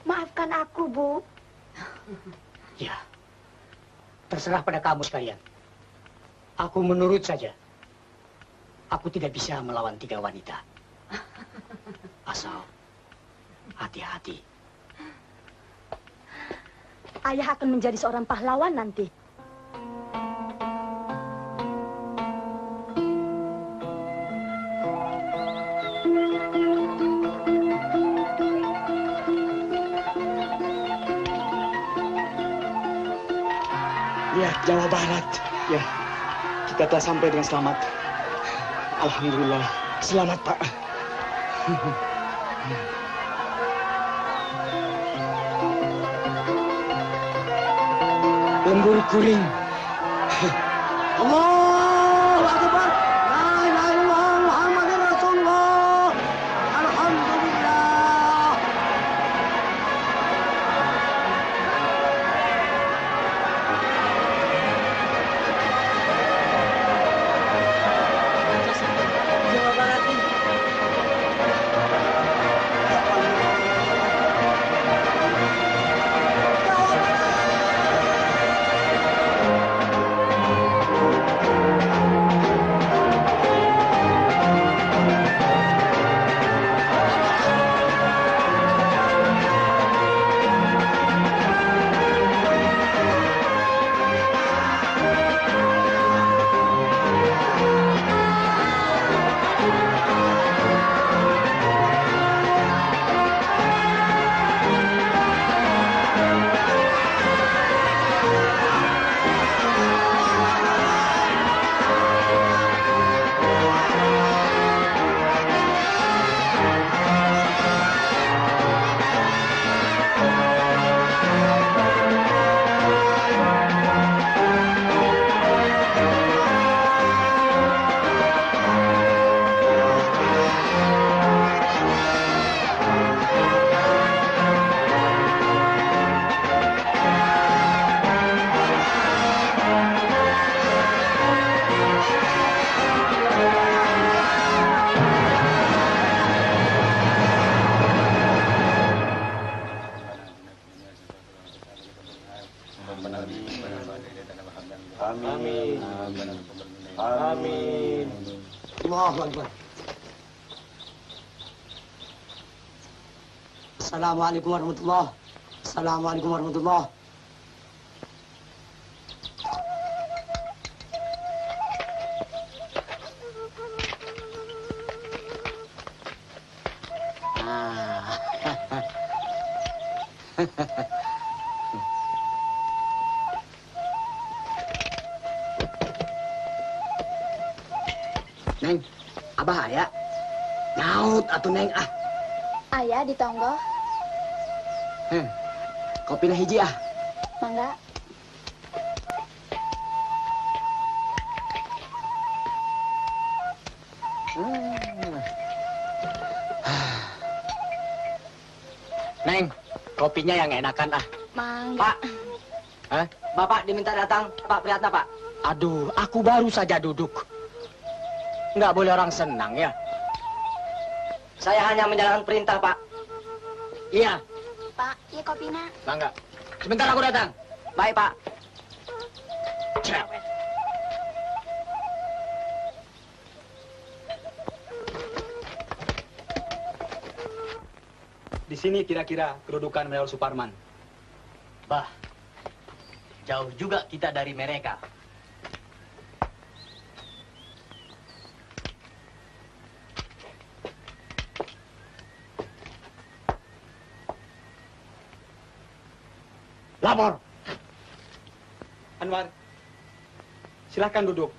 maafkan aku, Bu. Ya, terserah pada kamu sekalian. Aku menurut saja. Aku tidak bisa melawan 3 wanita. Asal hati-hati. Ayah akan menjadi seorang pahlawan nanti. Ya, Jawa Barat. Ya, kita telah sampai dengan selamat. Alhamdulillah, selamat Pak. Lembur kuring. Allahu Akbar. La ilaha illallah Muhammadur Rasulullah. Alhamdulillah. Jawa Barat ini. Amin. Amin. Allahu Akbar. Assalamualaikum warahmatullahi. Assalamualaikum warahmatullahi. Neng, abah aya. Nyaut atuh Neng ah. Ayah di tonggo. Kopi hiji ah. Mangga. Neng, kopinya yang enakan ah. Mangga. Pak. Hah? Bapak diminta datang, Pak Priyatna, Pak. Aduh, aku baru saja duduk. Nggak boleh orang senang ya. Saya hanya menjalankan perintah, Pak. Iya. Pak, iya kopinya. Bangga. Sebentar aku datang. Baik, Pak. Cerewet. Di sini kira-kira kedudukan Mayor Suparman. Bah, jauh juga kita dari mereka. Lapor. Anwar, silahkan duduk.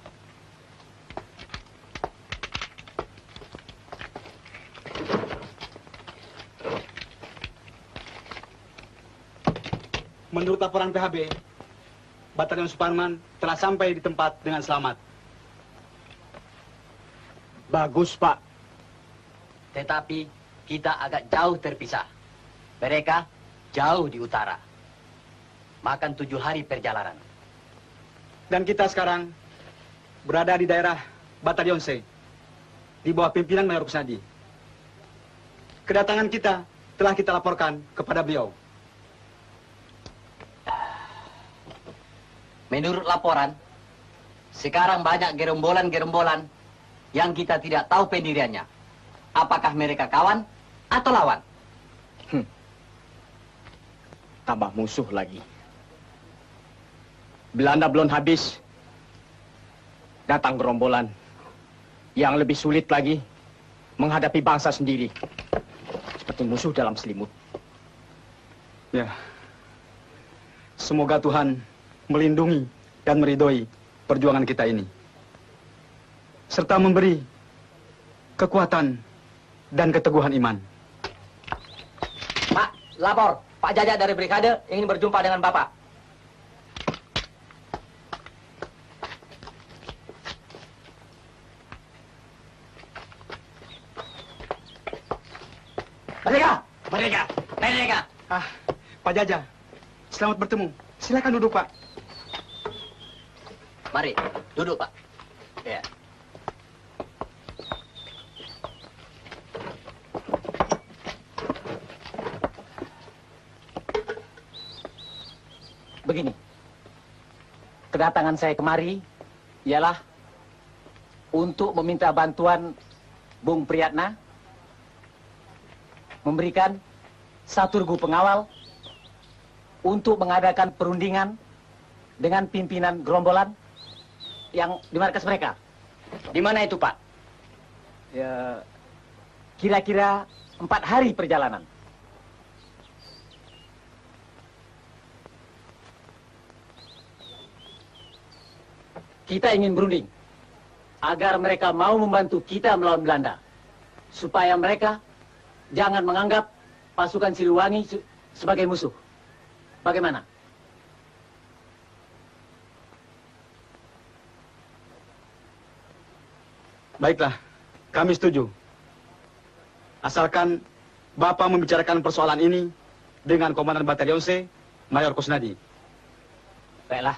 Menurut laporan PHB, Batalion Suparman telah sampai di tempat dengan selamat. Bagus, Pak. Tetapi kita agak jauh terpisah. Mereka jauh di utara. Makan 7 hari perjalanan. Dan kita sekarang berada di daerah Batalion C, di bawah pimpinan Mayor Kusnadi. Kedatangan kita telah kita laporkan kepada beliau. Menurut laporan, sekarang banyak gerombolan-gerombolan yang kita tidak tahu pendiriannya. Apakah mereka kawan atau lawan? Tambah musuh lagi. Belanda belum habis. Datang gerombolan yang lebih sulit lagi menghadapi bangsa sendiri. Seperti musuh dalam selimut. Ya. Semoga Tuhan melindungi dan meridhoi perjuangan kita ini. Serta memberi kekuatan dan keteguhan iman. Pak, lapor. Pak Jajak dari Brigade ingin berjumpa dengan Bapak. Mereka. Ah, Pak Jajak, selamat bertemu. Silakan duduk, Pak. Mari, duduk, Pak. Ya. Begini, kedatangan saya kemari ialah untuk meminta bantuan Bung Priyatna memberikan satu regu pengawal untuk mengadakan perundingan dengan pimpinan gerombolan yang di markas mereka. Di mana itu, Pak? Ya, kira-kira 4 hari perjalanan. Kita ingin berunding agar mereka mau membantu kita melawan Belanda, supaya mereka jangan menganggap pasukan Siliwangi sebagai musuh. Bagaimana? Baiklah, kami setuju. Asalkan Bapak membicarakan persoalan ini dengan Komandan Batalion C, Mayor Kusnadi. Baiklah,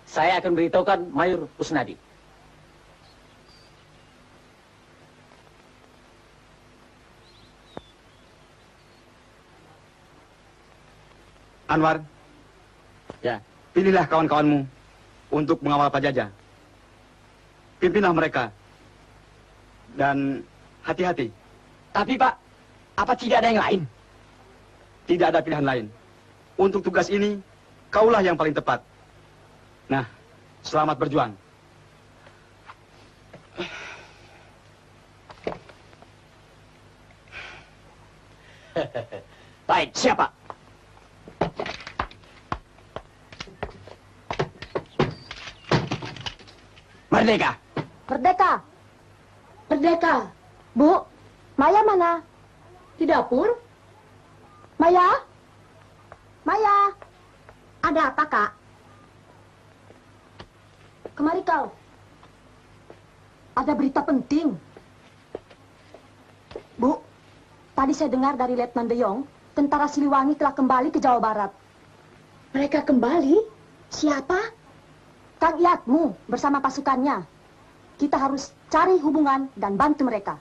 saya akan beritahukan Mayor Kusnadi. Anwar. Ya. Pilihlah kawan-kawanmu untuk mengawal Pajaja. Pimpinlah mereka. Dan hati-hati. Tapi Pak, apa tidak ada yang lain? Tidak ada pilihan lain. Untuk tugas ini, kaulah yang paling tepat. Nah, selamat berjuang. Baik, siapa? Merdeka. Merdeka. Merdeka. Bu, Maya mana? Di dapur. Maya? Maya? Ada apa, Kak? Kemari kau. Ada berita penting. Bu, tadi saya dengar dari Letnan De Jong, tentara Siliwangi telah kembali ke Jawa Barat. Mereka kembali? Siapa? Kang Iatmu bersama pasukannya. Kita harus cari hubungan dan bantu mereka.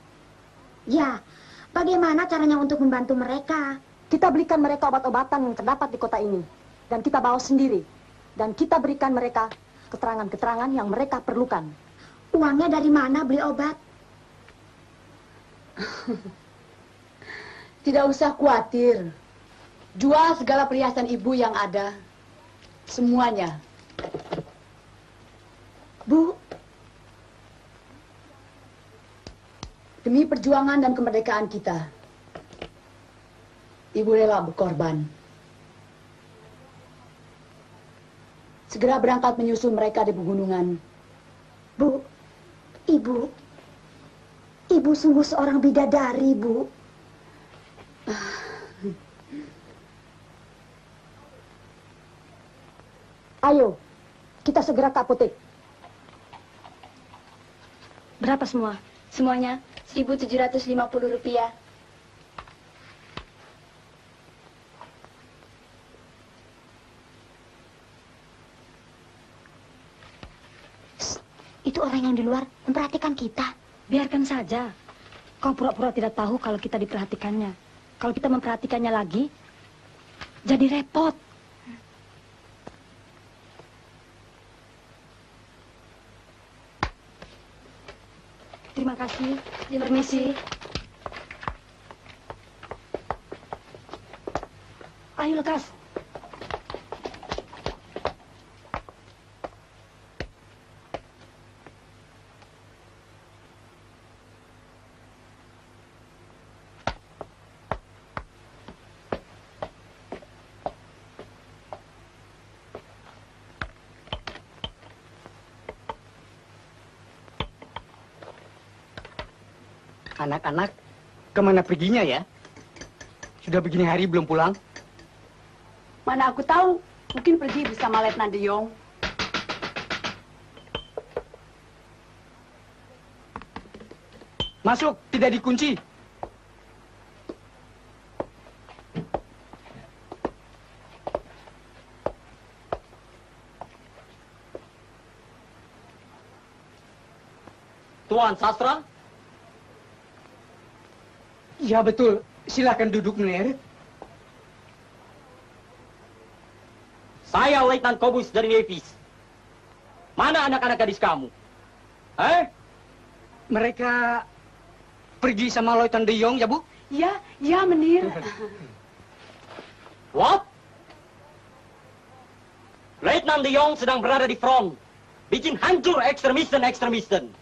Ya, bagaimana caranya untuk membantu mereka? Kita belikan mereka obat-obatan yang terdapat di kota ini. Dan kita bawa sendiri. Dan kita berikan mereka keterangan-keterangan yang mereka perlukan. Uangnya dari mana beli obat? Tidak usah khawatir. Jual segala perhiasan ibu yang ada. Semuanya. Bu, demi perjuangan dan kemerdekaan kita, ibu rela berkorban. Segera berangkat menyusul mereka di pegunungan. Bu, Ibu sungguh seorang bidadari, Bu. Ayo, kita segera ke apotek. Berapa semua? Semuanya Rp1.750. Itu orang yang di luar memperhatikan kita. Biarkan saja. Kau pura-pura tidak tahu kalau kita diperhatikannya. Kalau kita memperhatikannya lagi, jadi repot. Terima kasih. Permisi. Ayo lekas. Anak-anak, kemana perginya ya? Sudah begini hari belum pulang? Mana aku tahu, mungkin pergi bersama Letnan De Jong. Masuk, tidak dikunci. Tuan Sastra? Ya betul, silakan duduk, Mener. Saya Letnan Kobus dari Nevis. Mana anak-anak gadis kamu? Mereka pergi sama Letnan De Jong, ya Bu? Ya, Menir. What? Letnan De Jong sedang berada di front. Bikin hancur ekstremisten.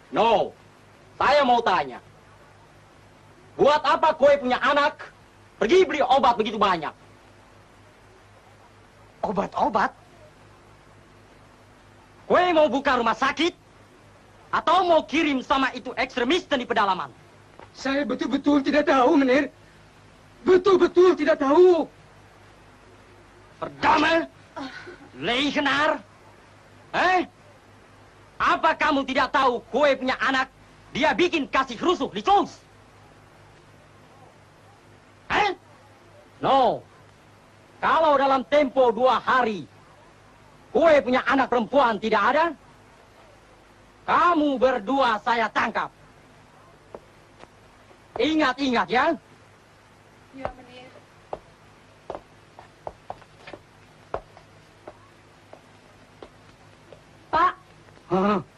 No, saya mau tanya. Buat apa kowe punya anak pergi beli obat begitu banyak? Obat-obat? Kowe mau buka rumah sakit? Atau mau kirim sama itu ekstremisten di pedalaman? Saya betul-betul tidak tahu, Mener. Betul-betul tidak tahu. Pertama, Leichenar. Apa kamu tidak tahu kowe punya anak, dia bikin kasih rusuh di Sous? No. Kalau dalam tempo 2 hari, kowe punya anak perempuan tidak ada, kamu berdua saya tangkap. Ingat-ingat ya. Ya, Menir.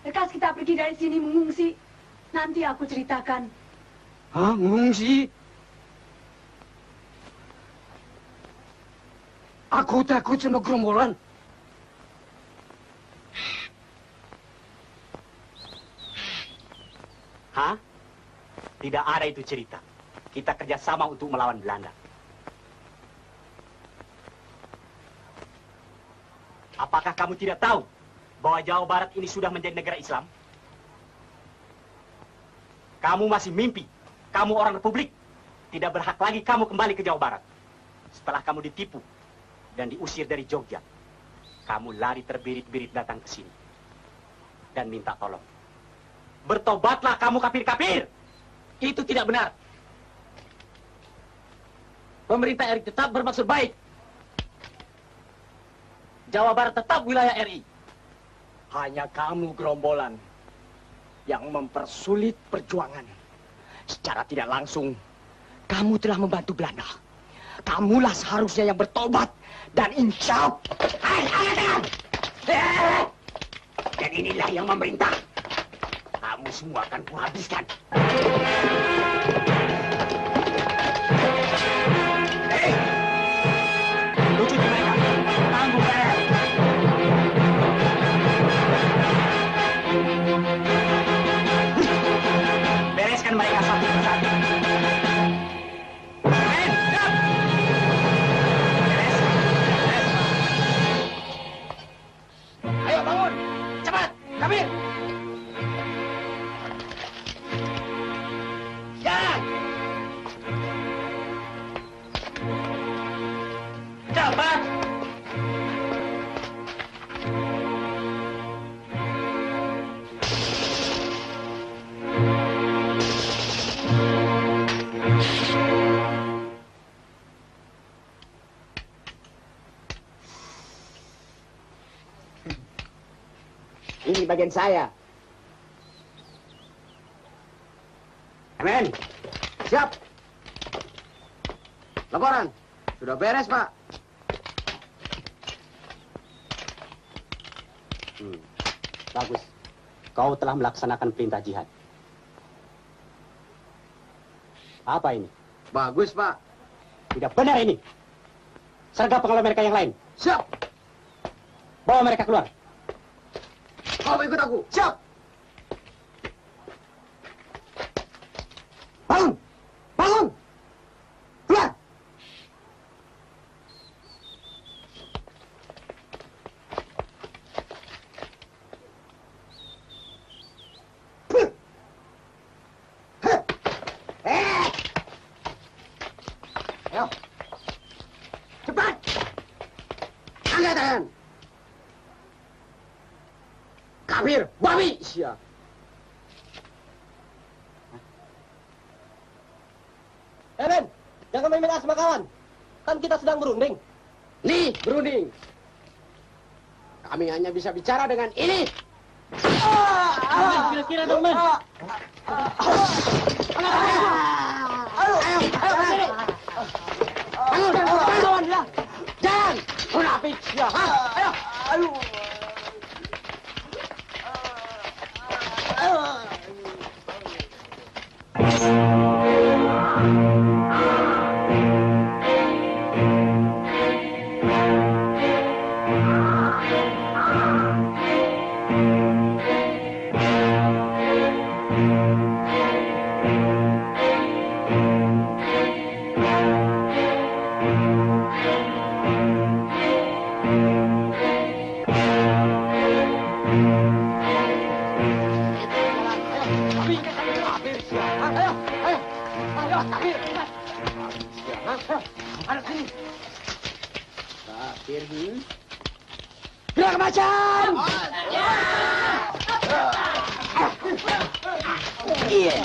Lekas kita pergi dari sini mengungsi. Nanti aku ceritakan. Hah, mengungsi? Aku takut sama gerombolan. Hah? Tidak ada itu cerita. Kita kerjasama untuk melawan Belanda. Apakah kamu tidak tahu bahwa Jawa Barat ini sudah menjadi negara Islam? Kamu masih mimpi. Kamu orang Republik. Tidak berhak lagi kamu kembali ke Jawa Barat. Setelah kamu ditipu dan diusir dari Jogja, kamu lari terbirit-birit datang ke sini dan minta tolong. Bertobatlah kamu kafir-kafir. Itu tidak benar. Pemerintah RI tetap bermaksud baik. Jawa Barat tetap wilayah RI. Hanya kamu gerombolan yang mempersulit perjuangan. Secara tidak langsung, kamu telah membantu Belanda. Kamulah seharusnya yang bertobat dan insya Allah. Dan inilah yang memerintah. Kamu semua akan kuhabiskan. Lucu mereka. Tangguh beres. Bereskan mereka satu persatu. Men, siap. Beres. Beres. Ayo bangun. Cepat. Kabir. Jalan. Cepat. Ini bagian saya. Amin. Siap. Laporan. Sudah beres, Pak. Bagus. Kau telah melaksanakan perintah jihad. Apa ini? Bagus, Pak. Tidak benar ini. Sergap pengawal mereka yang lain. Siap. Bawa mereka keluar. Kau ikut aku. Siap. Bangun! Bangun! Keluar! Ayo. Cepat. Angkat tangan. Kafir, babi. Siap. Ben, jangan main-main asma kawan. Kan kita sedang berunding. Nih, berunding. Kami hanya bisa bicara dengan ini. Kira-kira dong, Men. Bangun ya. Jangan. Munafik. Ya. Ayo. Ayo. Gerak macan! Iya.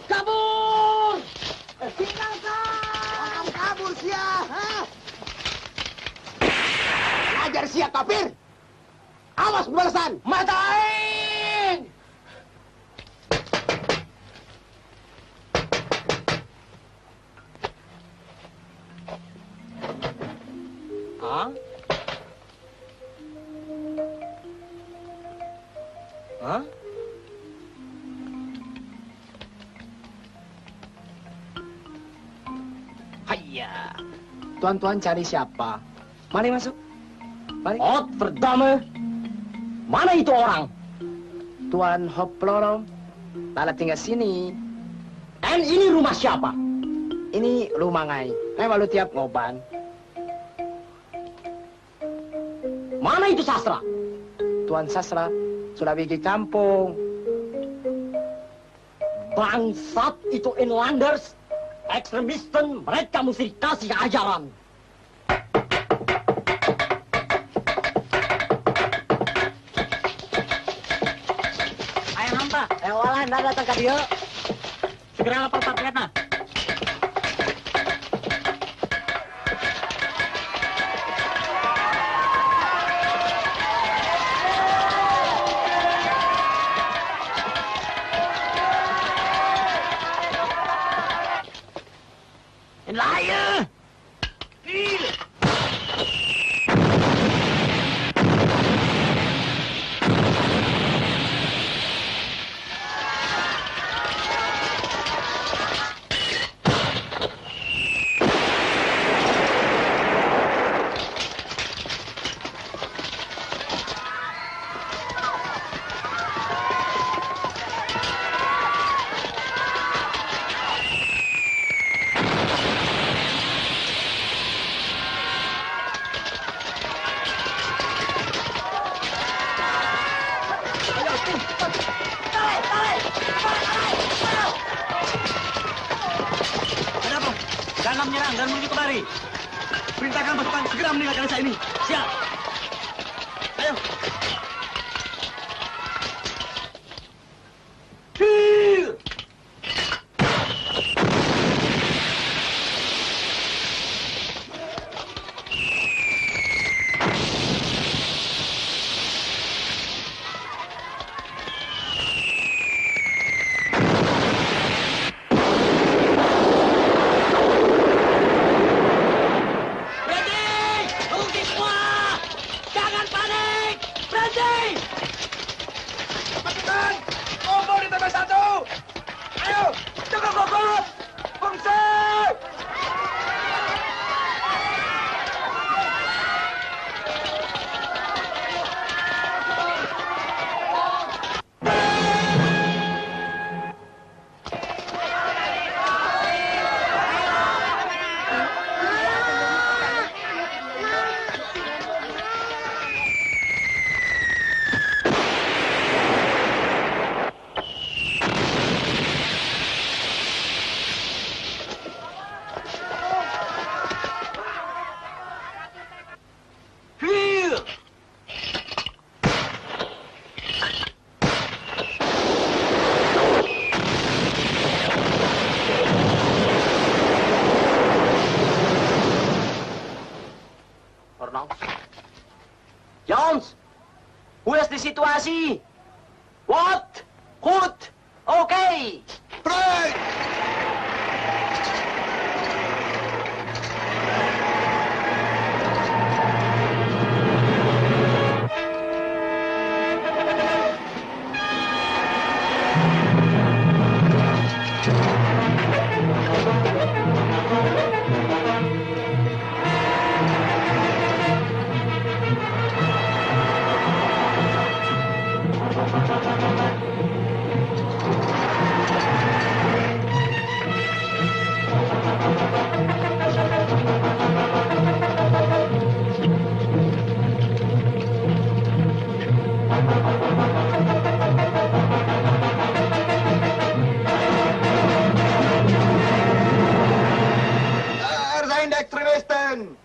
Kabur! Tinggalkan! Kabur sia! Ajar sia kafir! Awas pembalasan! Matain! Hah? Hah? Hayya. Tuan-tuan cari siapa? Mari masuk. Mari. Oh, verdame. Mana itu orang? Tuan Hoploro. Lala tinggal sini. Dan ini rumah siapa? Ini rumah ngai. Ngai malu tiap ngoban. Mana itu sastra? Tuan Sastra sudah pergi kampung. Bangsat itu inlanders. Ekstremisten, mereka mesti dikasih ajaran. Ayo nanta. Walah, ndak datang ke dia. Segera lapor Pak Prihatna. Liar! Jangan menyerang dan menuju kemari. Perintahkan pasukan segera meninggalkan desa ini. Siap. Ayo. Jones, where's the situasi? What? Good. Okay. Break! Zijn de extremisten!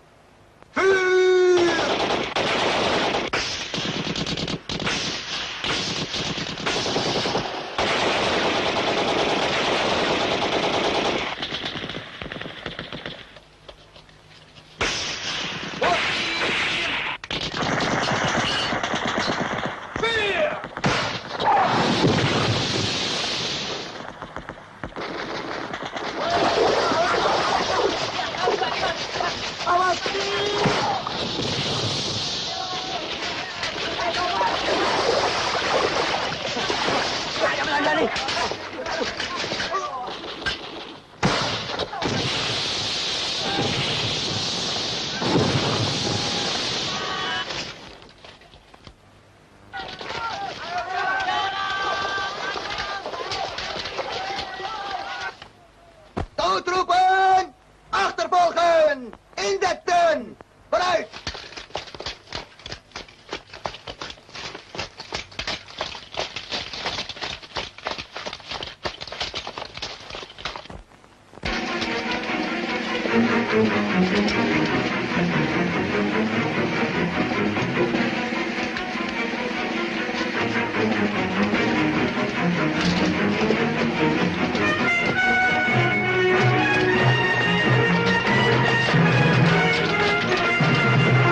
In that turn! Balik!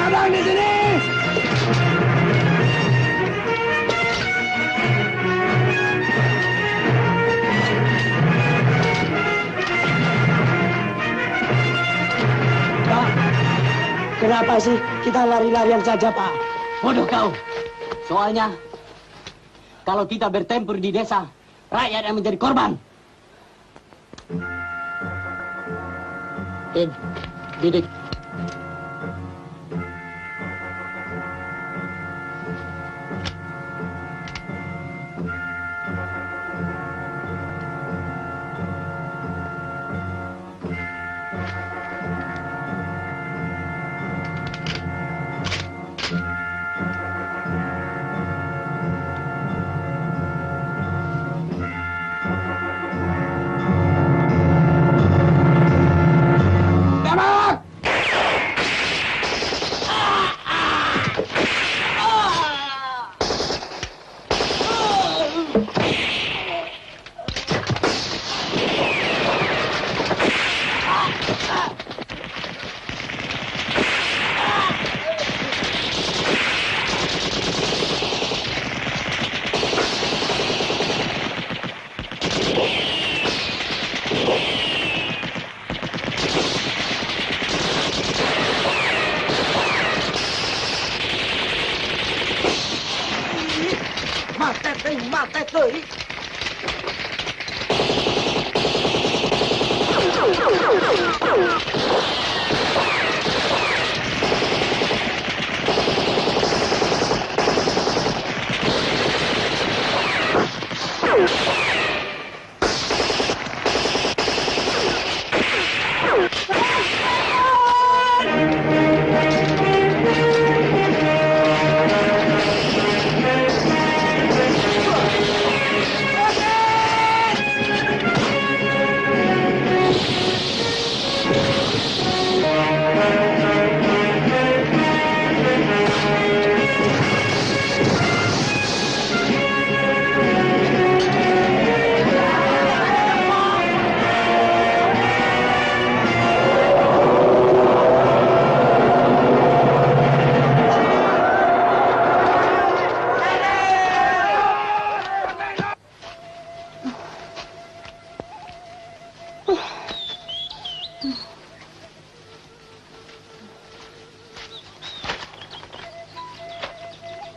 Abang di sini! Pak, kenapa sih kita lari-larian saja, Pak? Bodoh kau. Soalnya, kalau kita bertempur di desa, rakyat yang menjadi korban. Bidik. Mate teuing.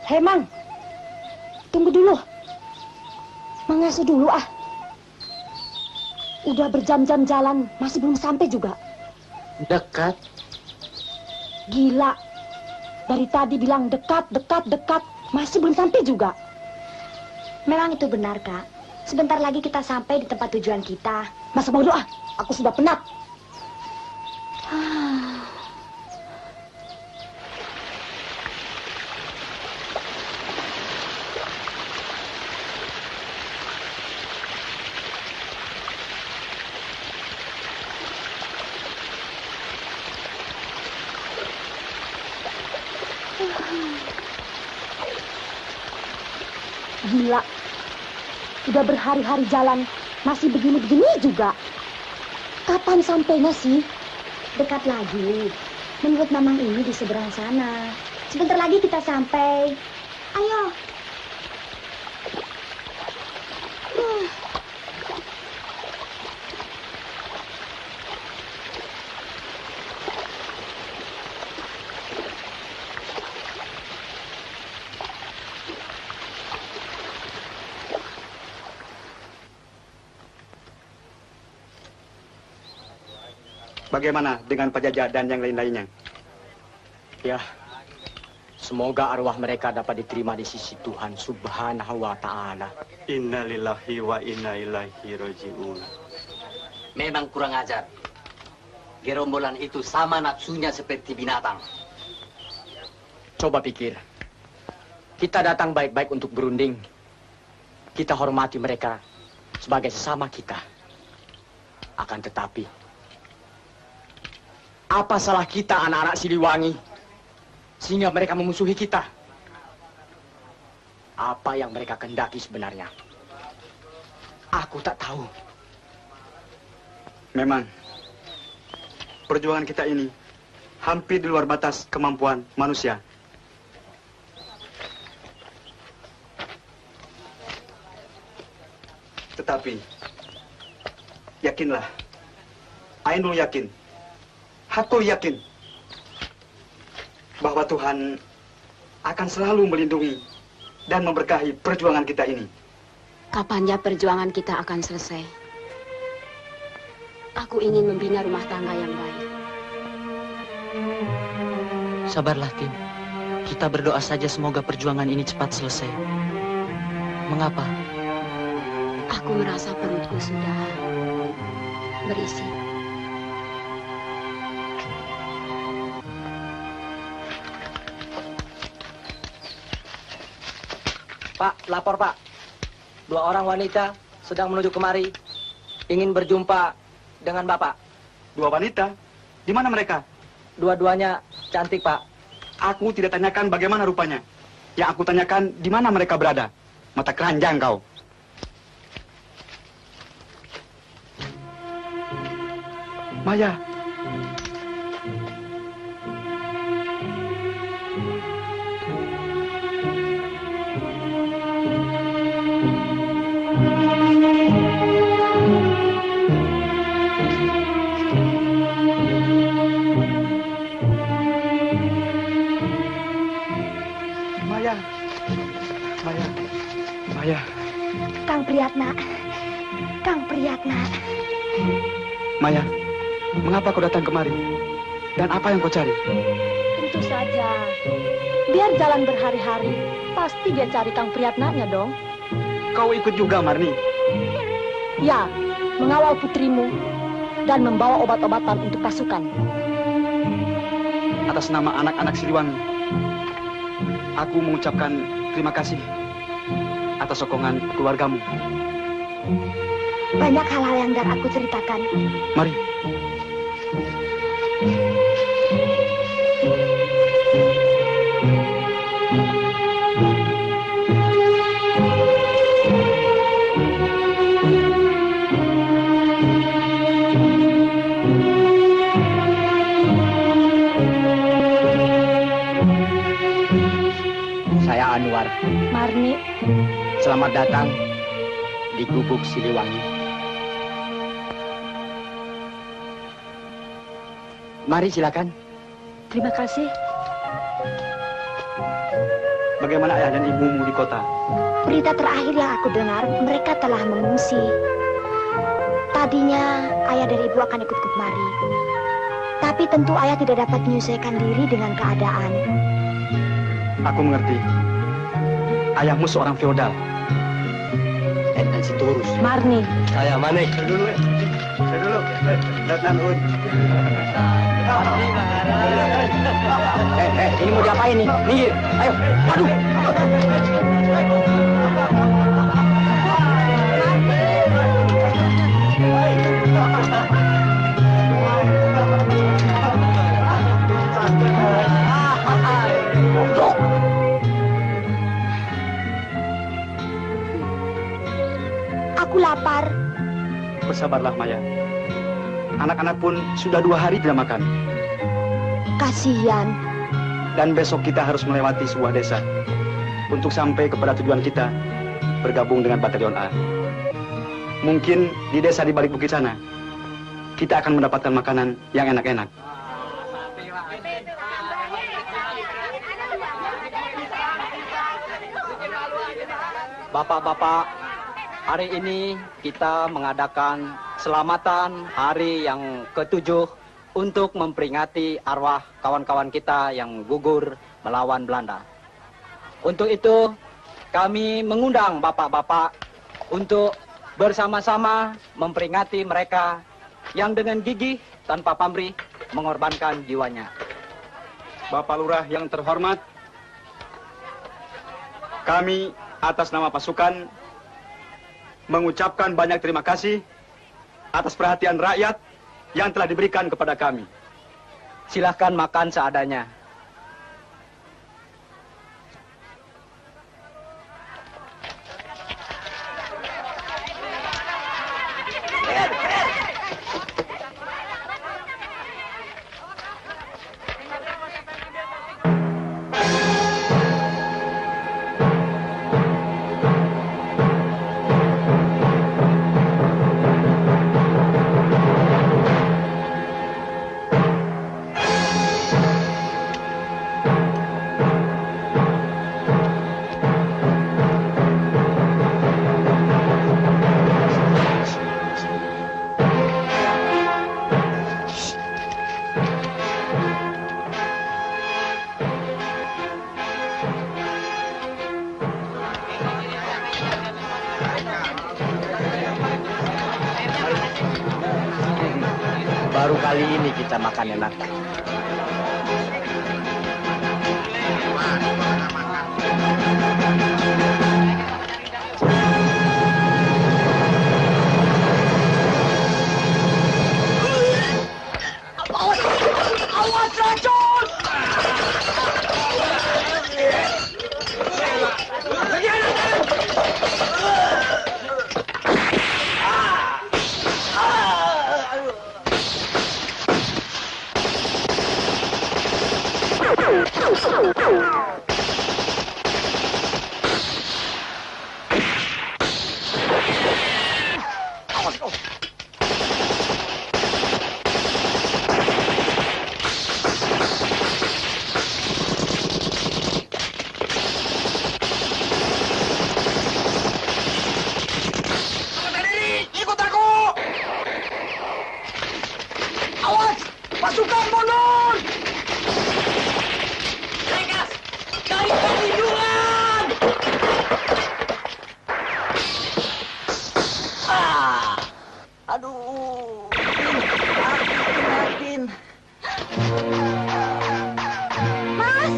Hei, Mang. Tunggu dulu. Mengasuh dulu, ah. Udah berjam-jam jalan, masih belum sampai juga. Dekat. Gila. Dari tadi bilang dekat, dekat, masih belum sampai juga. Memang itu benar, Kak. Sebentar lagi kita sampai di tempat tujuan kita. Masa bodoh, ah. Aku sudah penat. Gila. Udah berhari-hari jalan, masih begini-begini juga. Kapan sampainya sih? Dekat lagi. Menurut Mamang ini di seberang sana. Sebentar lagi kita sampai. Ayo. Bagaimana dengan Pajajah dan yang lain-lainnya? Ya, semoga arwah mereka dapat diterima di sisi Tuhan Subhanahu wa Ta'ala. Innalillahi wa inna ilaihi raji'un. Memang kurang ajar. Gerombolan itu sama nafsunya seperti binatang. Coba pikir. Kita datang baik-baik untuk berunding. Kita hormati mereka sebagai sesama kita. Akan tetapi, apa salah kita anak-anak Siliwangi sehingga mereka memusuhi kita? Apa yang mereka kendaki sebenarnya? Aku tak tahu. Memang, perjuangan kita ini hampir di luar batas kemampuan manusia. Tetapi, yakinlah, Ainul yakin, Hatul yakin, bahwa Tuhan akan selalu melindungi dan memberkahi perjuangan kita ini. Kapannya perjuangan kita akan selesai? Aku ingin membina rumah tangga yang baik. Sabarlah, Tin. Kita berdoa saja semoga perjuangan ini cepat selesai. Mengapa? Aku merasa perutku sudah berisi. Pak, lapor Pak. 2 orang wanita sedang menuju kemari, ingin berjumpa dengan Bapak. 2 wanita? Di mana mereka? Dua-duanya cantik, Pak. Aku tidak tanyakan bagaimana rupanya. Yang aku tanyakan, di mana mereka berada. Mata keranjang kau. Maya. Maya. Kang Priyatna. Kang Priyatna. Maya, mengapa kau datang kemari? Dan apa yang kau cari? Tentu saja. Biar jalan berhari-hari, pasti dia cari Kang Priyatnanya dong. Kau ikut juga, Marni? Ya, mengawal putrimu dan membawa obat-obatan untuk pasukan. Atas nama anak-anak Siliwangi, aku mengucapkan terima kasih atas sokongan keluargamu. Banyak hal-hal yang hendak aku ceritakan. Mari. Saya Anwar. Marni. Selamat datang di Gubuk Siliwangi. Mari silakan. Terima kasih. Bagaimana ayah dan ibumu di kota? Berita terakhir yang aku dengar, mereka telah mengungsi. Tadinya ayah dan ibu akan ikut kemari. Tapi tentu ayah tidak dapat menyesuaikan diri dengan keadaan. Aku mengerti. Ayahmu seorang feodal. Dan si Turus. Marni. Saya Manik. Saya dulu. Datang, Un. Ini mau diapain nih? Minggir. Ayo. Aduh. Aku lapar. Bersabarlah, Maya. Anak-anak pun sudah 2 hari tidak makan. Kasihan. Dan besok kita harus melewati sebuah desa. Untuk sampai kepada tujuan kita, bergabung dengan Batalion A. Mungkin di desa di balik bukit sana, kita akan mendapatkan makanan yang enak-enak. Bapak-bapak, hari ini kita mengadakan selamatan hari yang ke-7 untuk memperingati arwah kawan-kawan kita yang gugur melawan Belanda. Untuk itu, kami mengundang bapak-bapak untuk bersama-sama memperingati mereka yang dengan gigih tanpa pamrih mengorbankan jiwanya. Bapak Lurah yang terhormat, kami atas nama pasukan mengucapkan banyak terima kasih atas perhatian rakyat yang telah diberikan kepada kami. Silahkan makan seadanya. Baru kali ini kita makan enak. Awas racun! Ikut aku! Awas! Pasukan mundur! Regas! Dari perlindungan! Aduh! Maafin. Mas!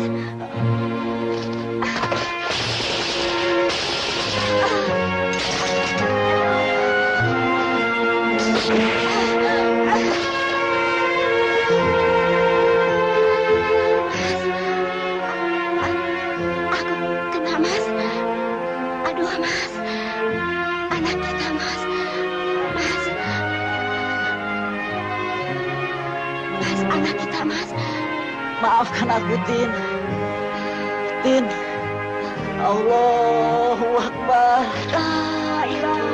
Kena, Mas. Aduh, Mas. Anak kita, Mas. Mas. Mas, anak kita, Mas. Maafkan aku, Tin. Tin. Allahu Akbar. La ilaha.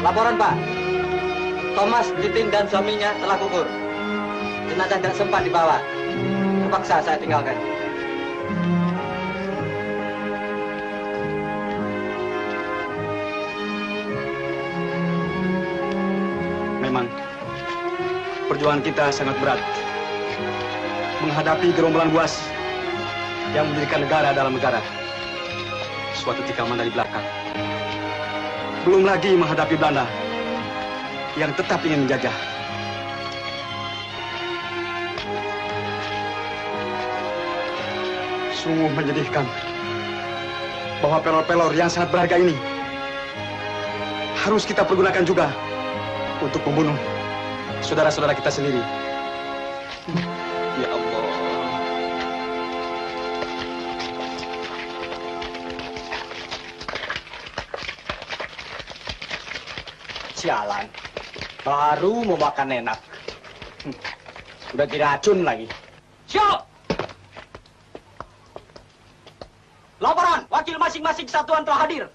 Laporan, Pak. Thomas, Titin, dan suaminya telah gugur. Jenazah tidak sempat dibawa. Terpaksa saya tinggalkan. Memang, perjuangan kita sangat berat. Menghadapi gerombolan buas yang mendirikan negara dalam negara. Suatu tikaman dari belakang. Belum lagi menghadapi Belanda yang tetap ingin menjajah. Sungguh menyedihkan bahwa pelor-pelor yang sangat berharga ini harus kita pergunakan juga untuk membunuh saudara-saudara kita sendiri. Ya Allah. Sialan, baru mau makan enak. Udah diracun lagi. Siap! Laporan, wakil masing-masing satuan telah hadir.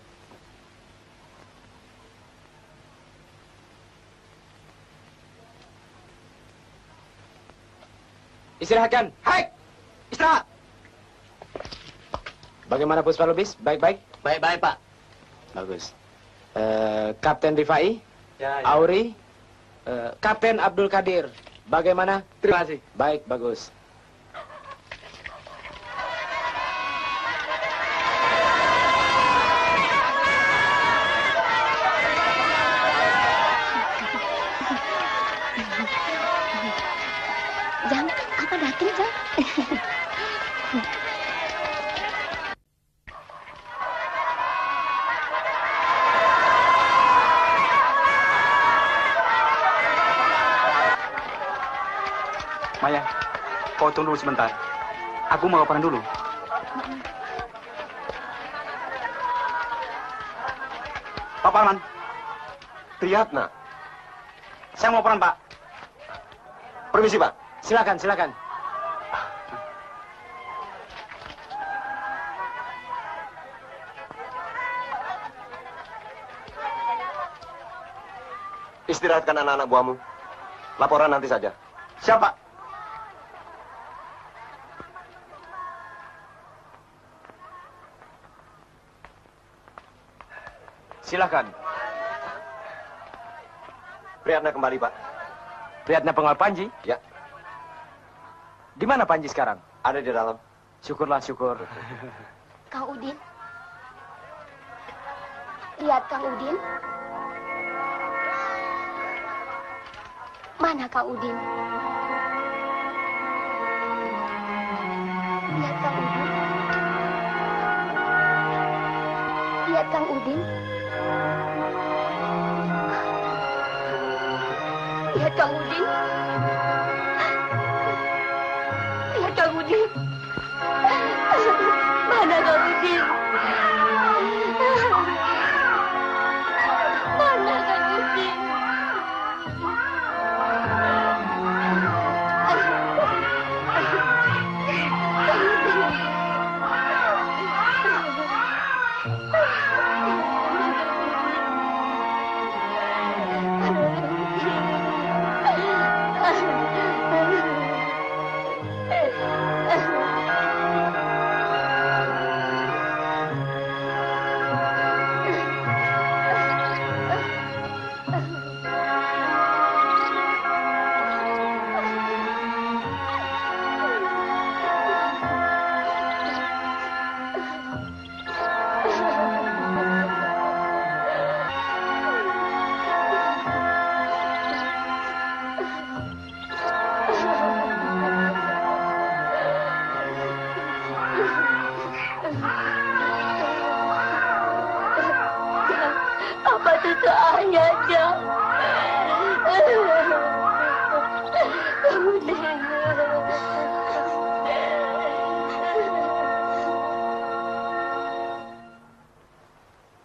Istirahatkan. Hai! Istirahat! Bagaimana Puspa Lubis? Baik-baik? Baik-baik, Pak. Bagus. Kapten Rifai, Ya, ya. Auri, Kapten Abdul Kadir. Bagaimana? Terima kasih. Baik, bagus. Jang, apa datang, Jang? Maya, kau tunggu sebentar. Aku mau laporan dulu. Pak Parman. Priyatna. Saya mau laporan, Pak. Permisi, Pak. Silakan, silakan. Istirahatkan anak-anak buahmu. Laporan nanti saja. Siapa? Silakan. Priyatna kembali, Pak. Priyatna pengawal Panji? Ya. Di mana Panji sekarang? Ada di dalam. Syukurlah, syukur. Kang Udin. Lihat Kang Udin. Mana Kang Udin? Lihat Kang Udin. Lihat Kang Udin. Lihat Kang Udin. Lihat Kang Udin. Mana Kang Udin? Mana Kang Udin? Apa tujuannya, Jang?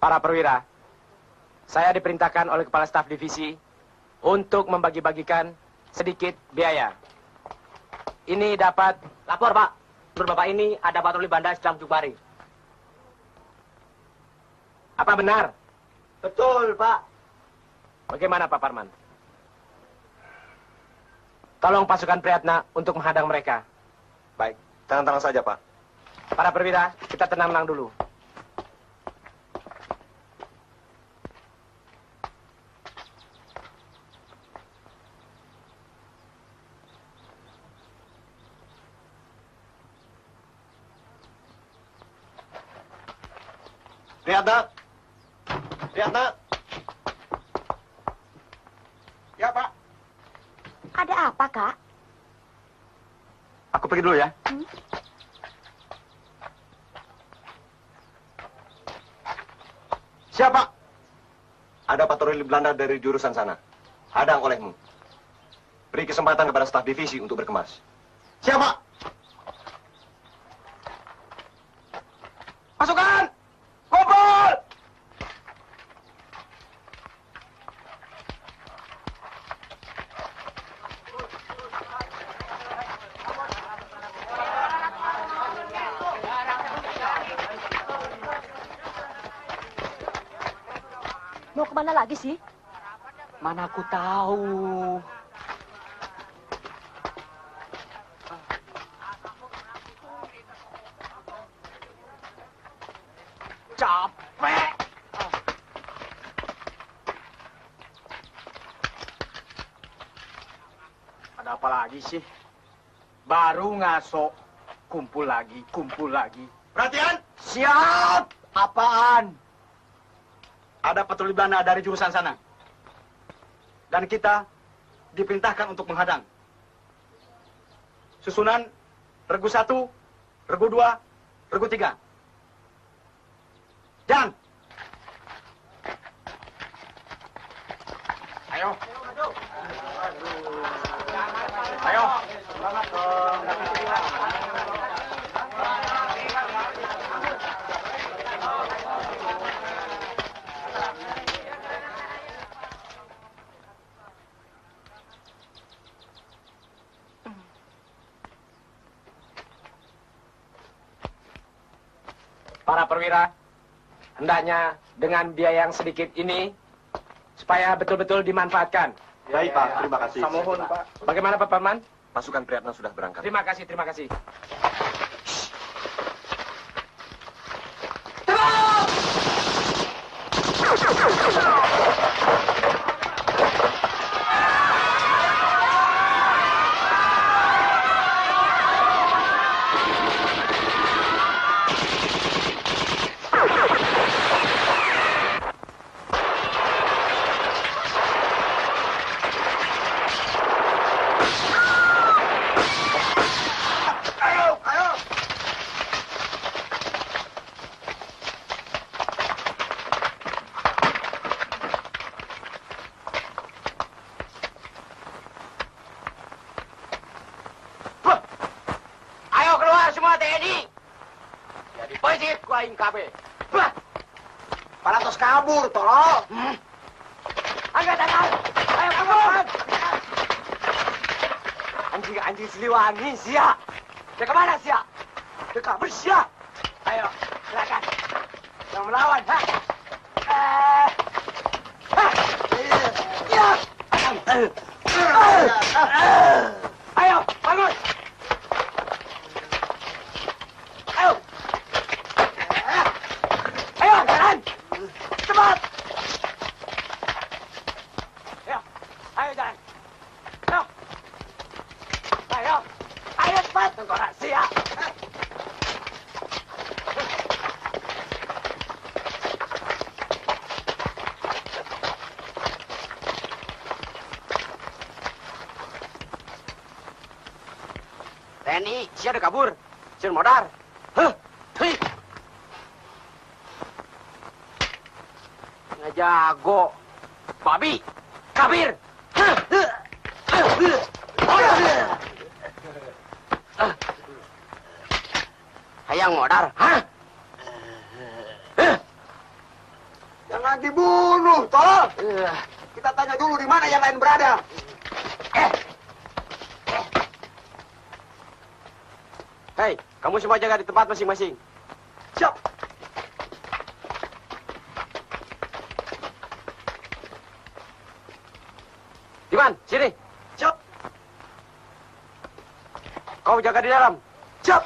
Para perwira, saya diperintahkan oleh Kepala Staf Divisi untuk membagi-bagikan sedikit biaya. Ini dapat... Lapor, Pak. Menurut Bapak ini ada patroli bandar sedang Jumari. Apa benar? Betul, Pak. Bagaimana, Pak Parman? Tolong pasukan Priyatna untuk menghadang mereka. Baik, tenang-tenang saja, Pak. Para perwira, kita tenang-tenang dulu. Priyatna. Priyatna. Ya, Pak. Ada apa, Kak? Aku pergi dulu ya. Siapa? Ada patroli Belanda dari jurusan sana. Hadang olehmu. Beri kesempatan kepada staf divisi untuk berkemas. Siapa? Pasukan! Kumpul! Mau kemana lagi sih? Mana aku tahu. Capek. Ada apa lagi sih? Baru ngaso, kumpul lagi, kumpul lagi. Perhatian! Siap! Apaan? Ada patroli Belanda dari jurusan sana. Dan kita diperintahkan untuk menghadang. Susunan regu 1, regu 2, regu 3. Jalan! Ayo. Ayo. Para perwira, hendaknya dengan biaya yang sedikit ini supaya betul-betul dimanfaatkan. Baik, Pak. Terima kasih. Samohon, Pak. Bagaimana, Pak Paman? Pasukan Priyatna sudah berangkat. Terima kasih, terima kasih. Palatos kabur, tolong. Angkat tangan. Ayo kabur. Anjing Siliwangi, sia. Dia kemana, sia? Dia kabur, sia. Ayo, silakan. Yang melawan, ha? Ayo, bangun. Ayo. Ayo, jalan. Cepat. Ayo jalan. Ayo cepat. Tengkorak siap. TNI, siapa udah kabur? Siapa modar? Hah? Hei. Nggak jago. Babi. Kabir. Hayang modar. Hah? Jangan dibunuh, tolong. Kita tanya dulu di mana yang lain berada. Hei, kamu semua jaga di tempat masing-masing. Siap. Diman, sini. Siap. Kau jaga di dalam. Siap.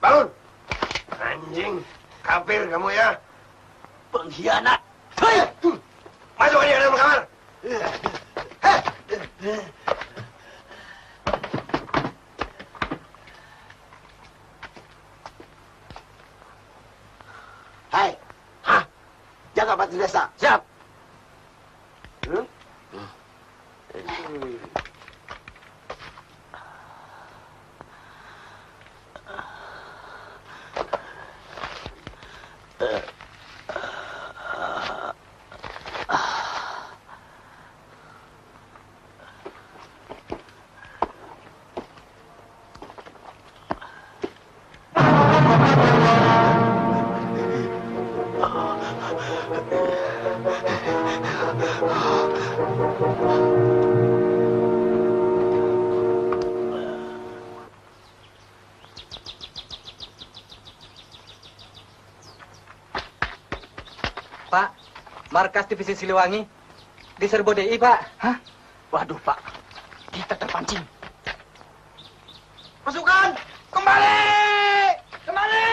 Bangun. Anjing, kafir kamu ya. Pengkhianat. Hei, masuk aja ke dalam kamar. Hai. Hah? Jaga batu desa. Siap. Pak, markas divisi Siliwangi diserbu DI, Pak. Hah? Waduh, Pak. Kita terpancing. Pasukan, kembali! Kembali!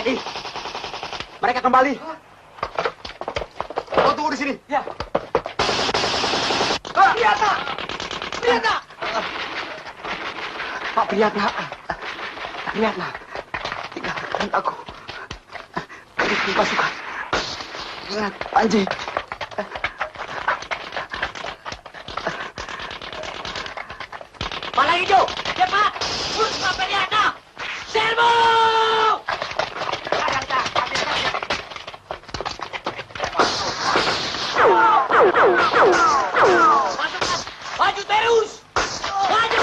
TNI. Mereka kembali. Kau tunggu di sini. Ya. Priyatna! Priyatna! Pak Priyatna. Priyatna. Tinggalkan aku. Ini pasukan. Ingat, Panji. Palang hijau, cepat! Urus Pak Priyatna! Serbu! Maju terus! Maju!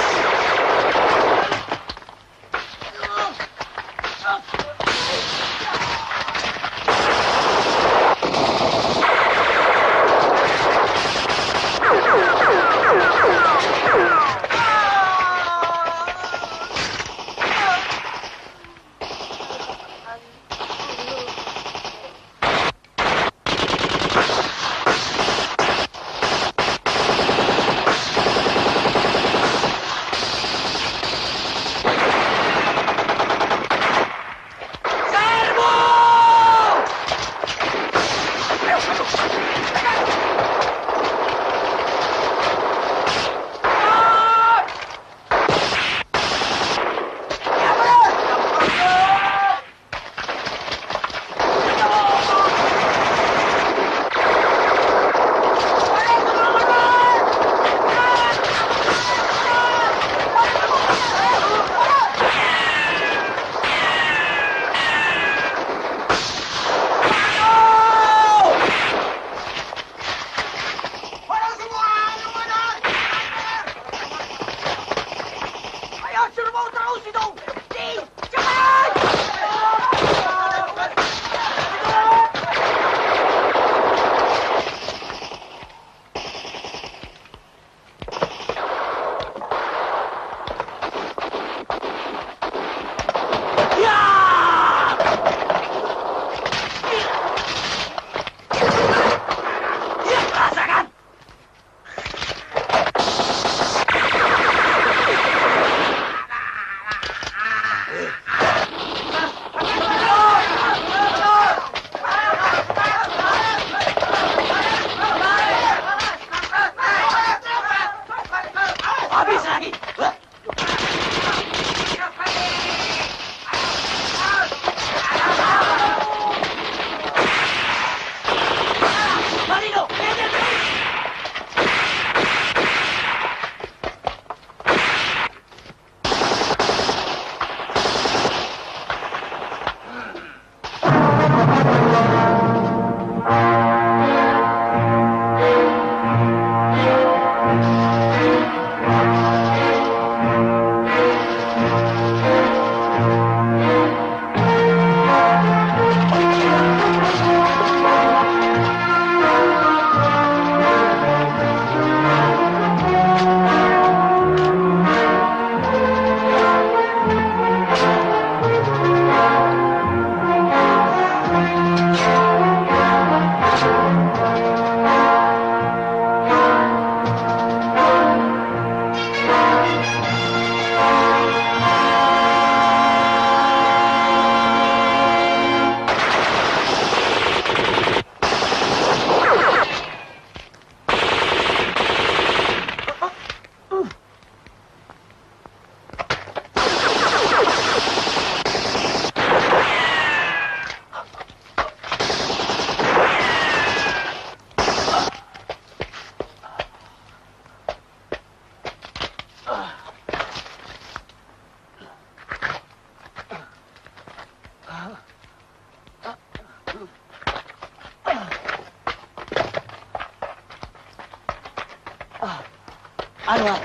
Anwar.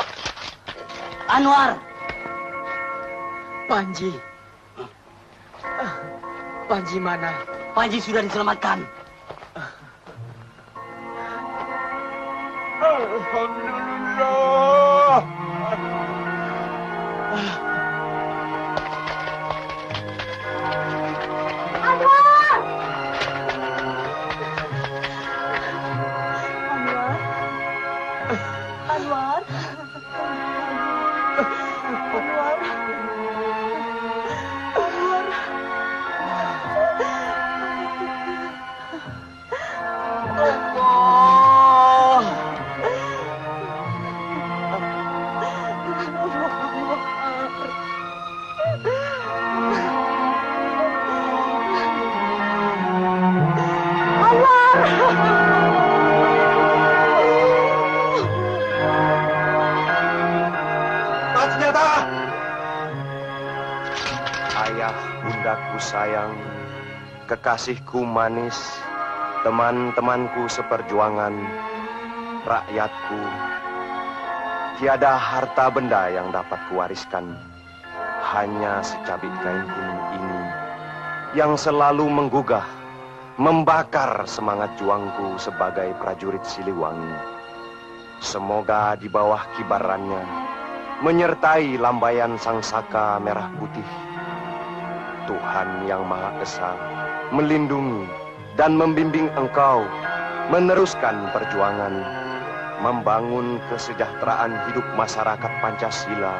Anwar. Panji. Panji mana? Panji sudah diselamatkan. Alhamdulillah. Anwar! Anwar? Anwar? Anwar? bundaku sayang, kekasihku manis, teman-temanku seperjuangan, rakyatku, tiada harta benda yang dapat kuwariskan, hanya secabik kain kuning ini yang selalu menggugah, membakar semangat juangku sebagai prajurit Siliwangi. Semoga di bawah kibarannya menyertai lambaian sangsaka merah putih, Tuhan Yang Maha Esa melindungi dan membimbing engkau meneruskan perjuangan, membangun kesejahteraan hidup masyarakat Pancasila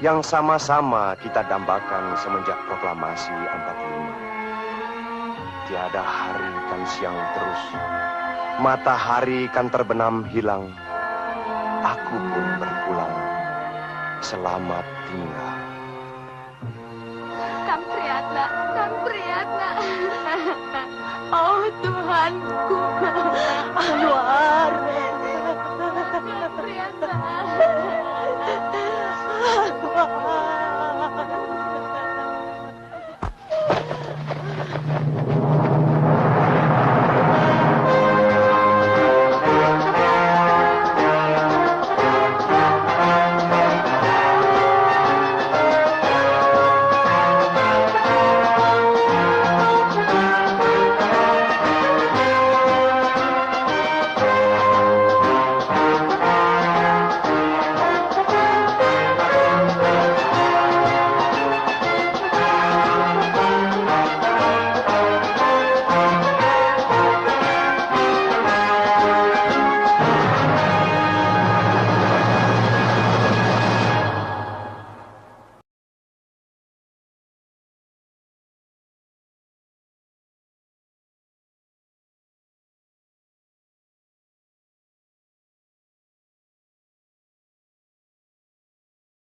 yang sama-sama kita dambakan semenjak proklamasi 45. Tiada hari kan siang terus, matahari kan terbenam hilang, aku pun berpulang, selamat tinggal. Kang Priyatna, Kang Priyatna. Oh Tuhanku,